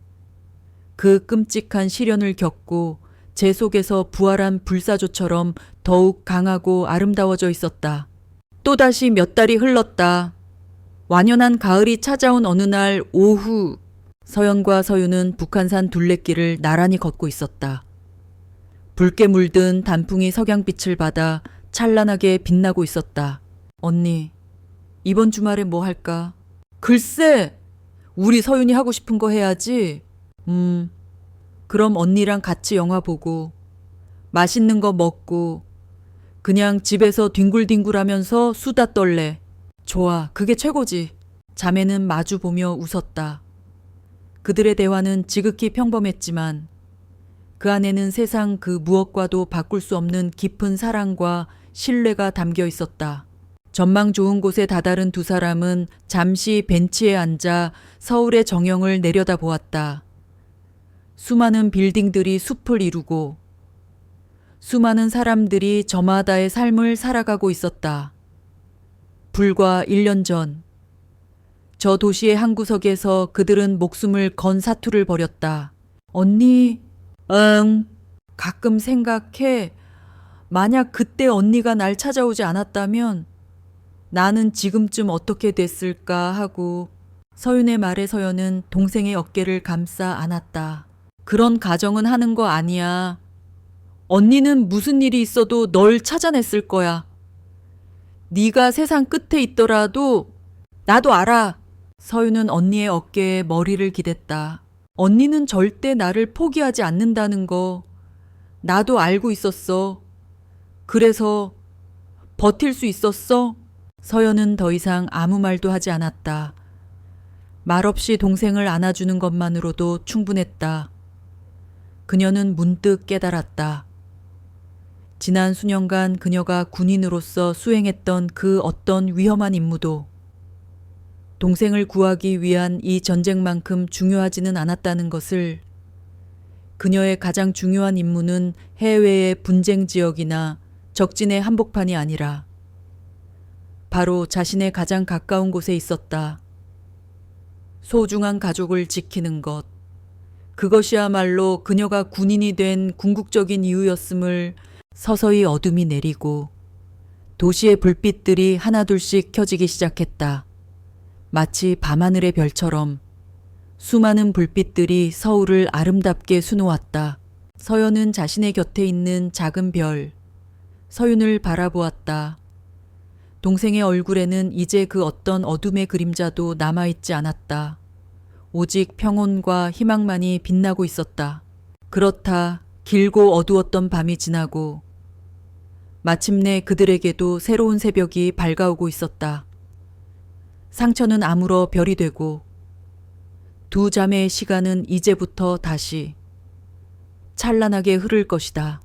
그 끔찍한 시련을 겪고 제 속에서 부활한 불사조처럼 더욱 강하고 아름다워져 있었다. 또다시 몇 달이 흘렀다. 완연한 가을이 찾아온 어느 날 오후, 서연과 서윤은 북한산 둘레길을 나란히 걷고 있었다. 붉게 물든 단풍이 석양빛을 받아 찬란하게 빛나고 있었다. 언니, 이번 주말에 뭐 할까? 글쎄, 우리 서윤이 하고 싶은 거 해야지. 그럼 언니랑 같이 영화 보고 맛있는 거 먹고 그냥 집에서 뒹굴뒹굴하면서 수다 떨래. 좋아, 그게 최고지. 자매는 마주보며 웃었다. 그들의 대화는 지극히 평범했지만 그 안에는 세상 그 무엇과도 바꿀 수 없는 깊은 사랑과 신뢰가 담겨 있었다. 전망 좋은 곳에 다다른 두 사람은 잠시 벤치에 앉아 서울의 정형을 내려다보았다. 수많은 빌딩들이 숲을 이루고 수많은 사람들이 저마다의 삶을 살아가고 있었다. 불과 1년 전, 저 도시의 한 구석에서 그들은 목숨을 건 사투를 벌였다. 언니, 가끔 생각해. 만약 그때 언니가 날 찾아오지 않았다면 나는 지금쯤 어떻게 됐을까 하고. 서윤의 말에 서연은 동생의 어깨를 감싸 안았다. 그런 가정은 하는 거 아니야. 언니는 무슨 일이 있어도 널 찾아냈을 거야. 네가 세상 끝에 있더라도 나도 알아. 서윤은 언니의 어깨에 머리를 기댔다. 언니는 절대 나를 포기하지 않는다는 거 나도 알고 있었어. 그래서 버틸 수 있었어? 서연은 더 이상 아무 말도 하지 않았다. 말없이 동생을 안아주는 것만으로도 충분했다. 그녀는 문득 깨달았다. 지난 수년간 그녀가 군인으로서 수행했던 그 어떤 위험한 임무도 동생을 구하기 위한 이 전쟁만큼 중요하지는 않았다는 것을. 그녀의 가장 중요한 임무는 해외의 분쟁 지역이나 적진의 한복판이 아니라 바로 자신의 가장 가까운 곳에 있었다. 소중한 가족을 지키는 것. 그것이야말로 그녀가 군인이 된 궁극적인 이유였음을 서서히 어둠이 내리고 도시의 불빛들이 하나둘씩 켜지기 시작했다. 마치 밤하늘의 별처럼 수많은 불빛들이 서울을 아름답게 수놓았다. 서연은 자신의 곁에 있는 작은 별, 서윤을 바라보았다. 동생의 얼굴에는 이제 그 어떤 어둠의 그림자도 남아있지 않았다. 오직 평온과 희망만이 빛나고 있었다. 그렇다. 길고 어두웠던 밤이 지나고 마침내 그들에게도 새로운 새벽이 밝아오고 있었다. 상처는 아물어 별이 되고 두 자매의 시간은 이제부터 다시 찬란하게 흐를 것이다.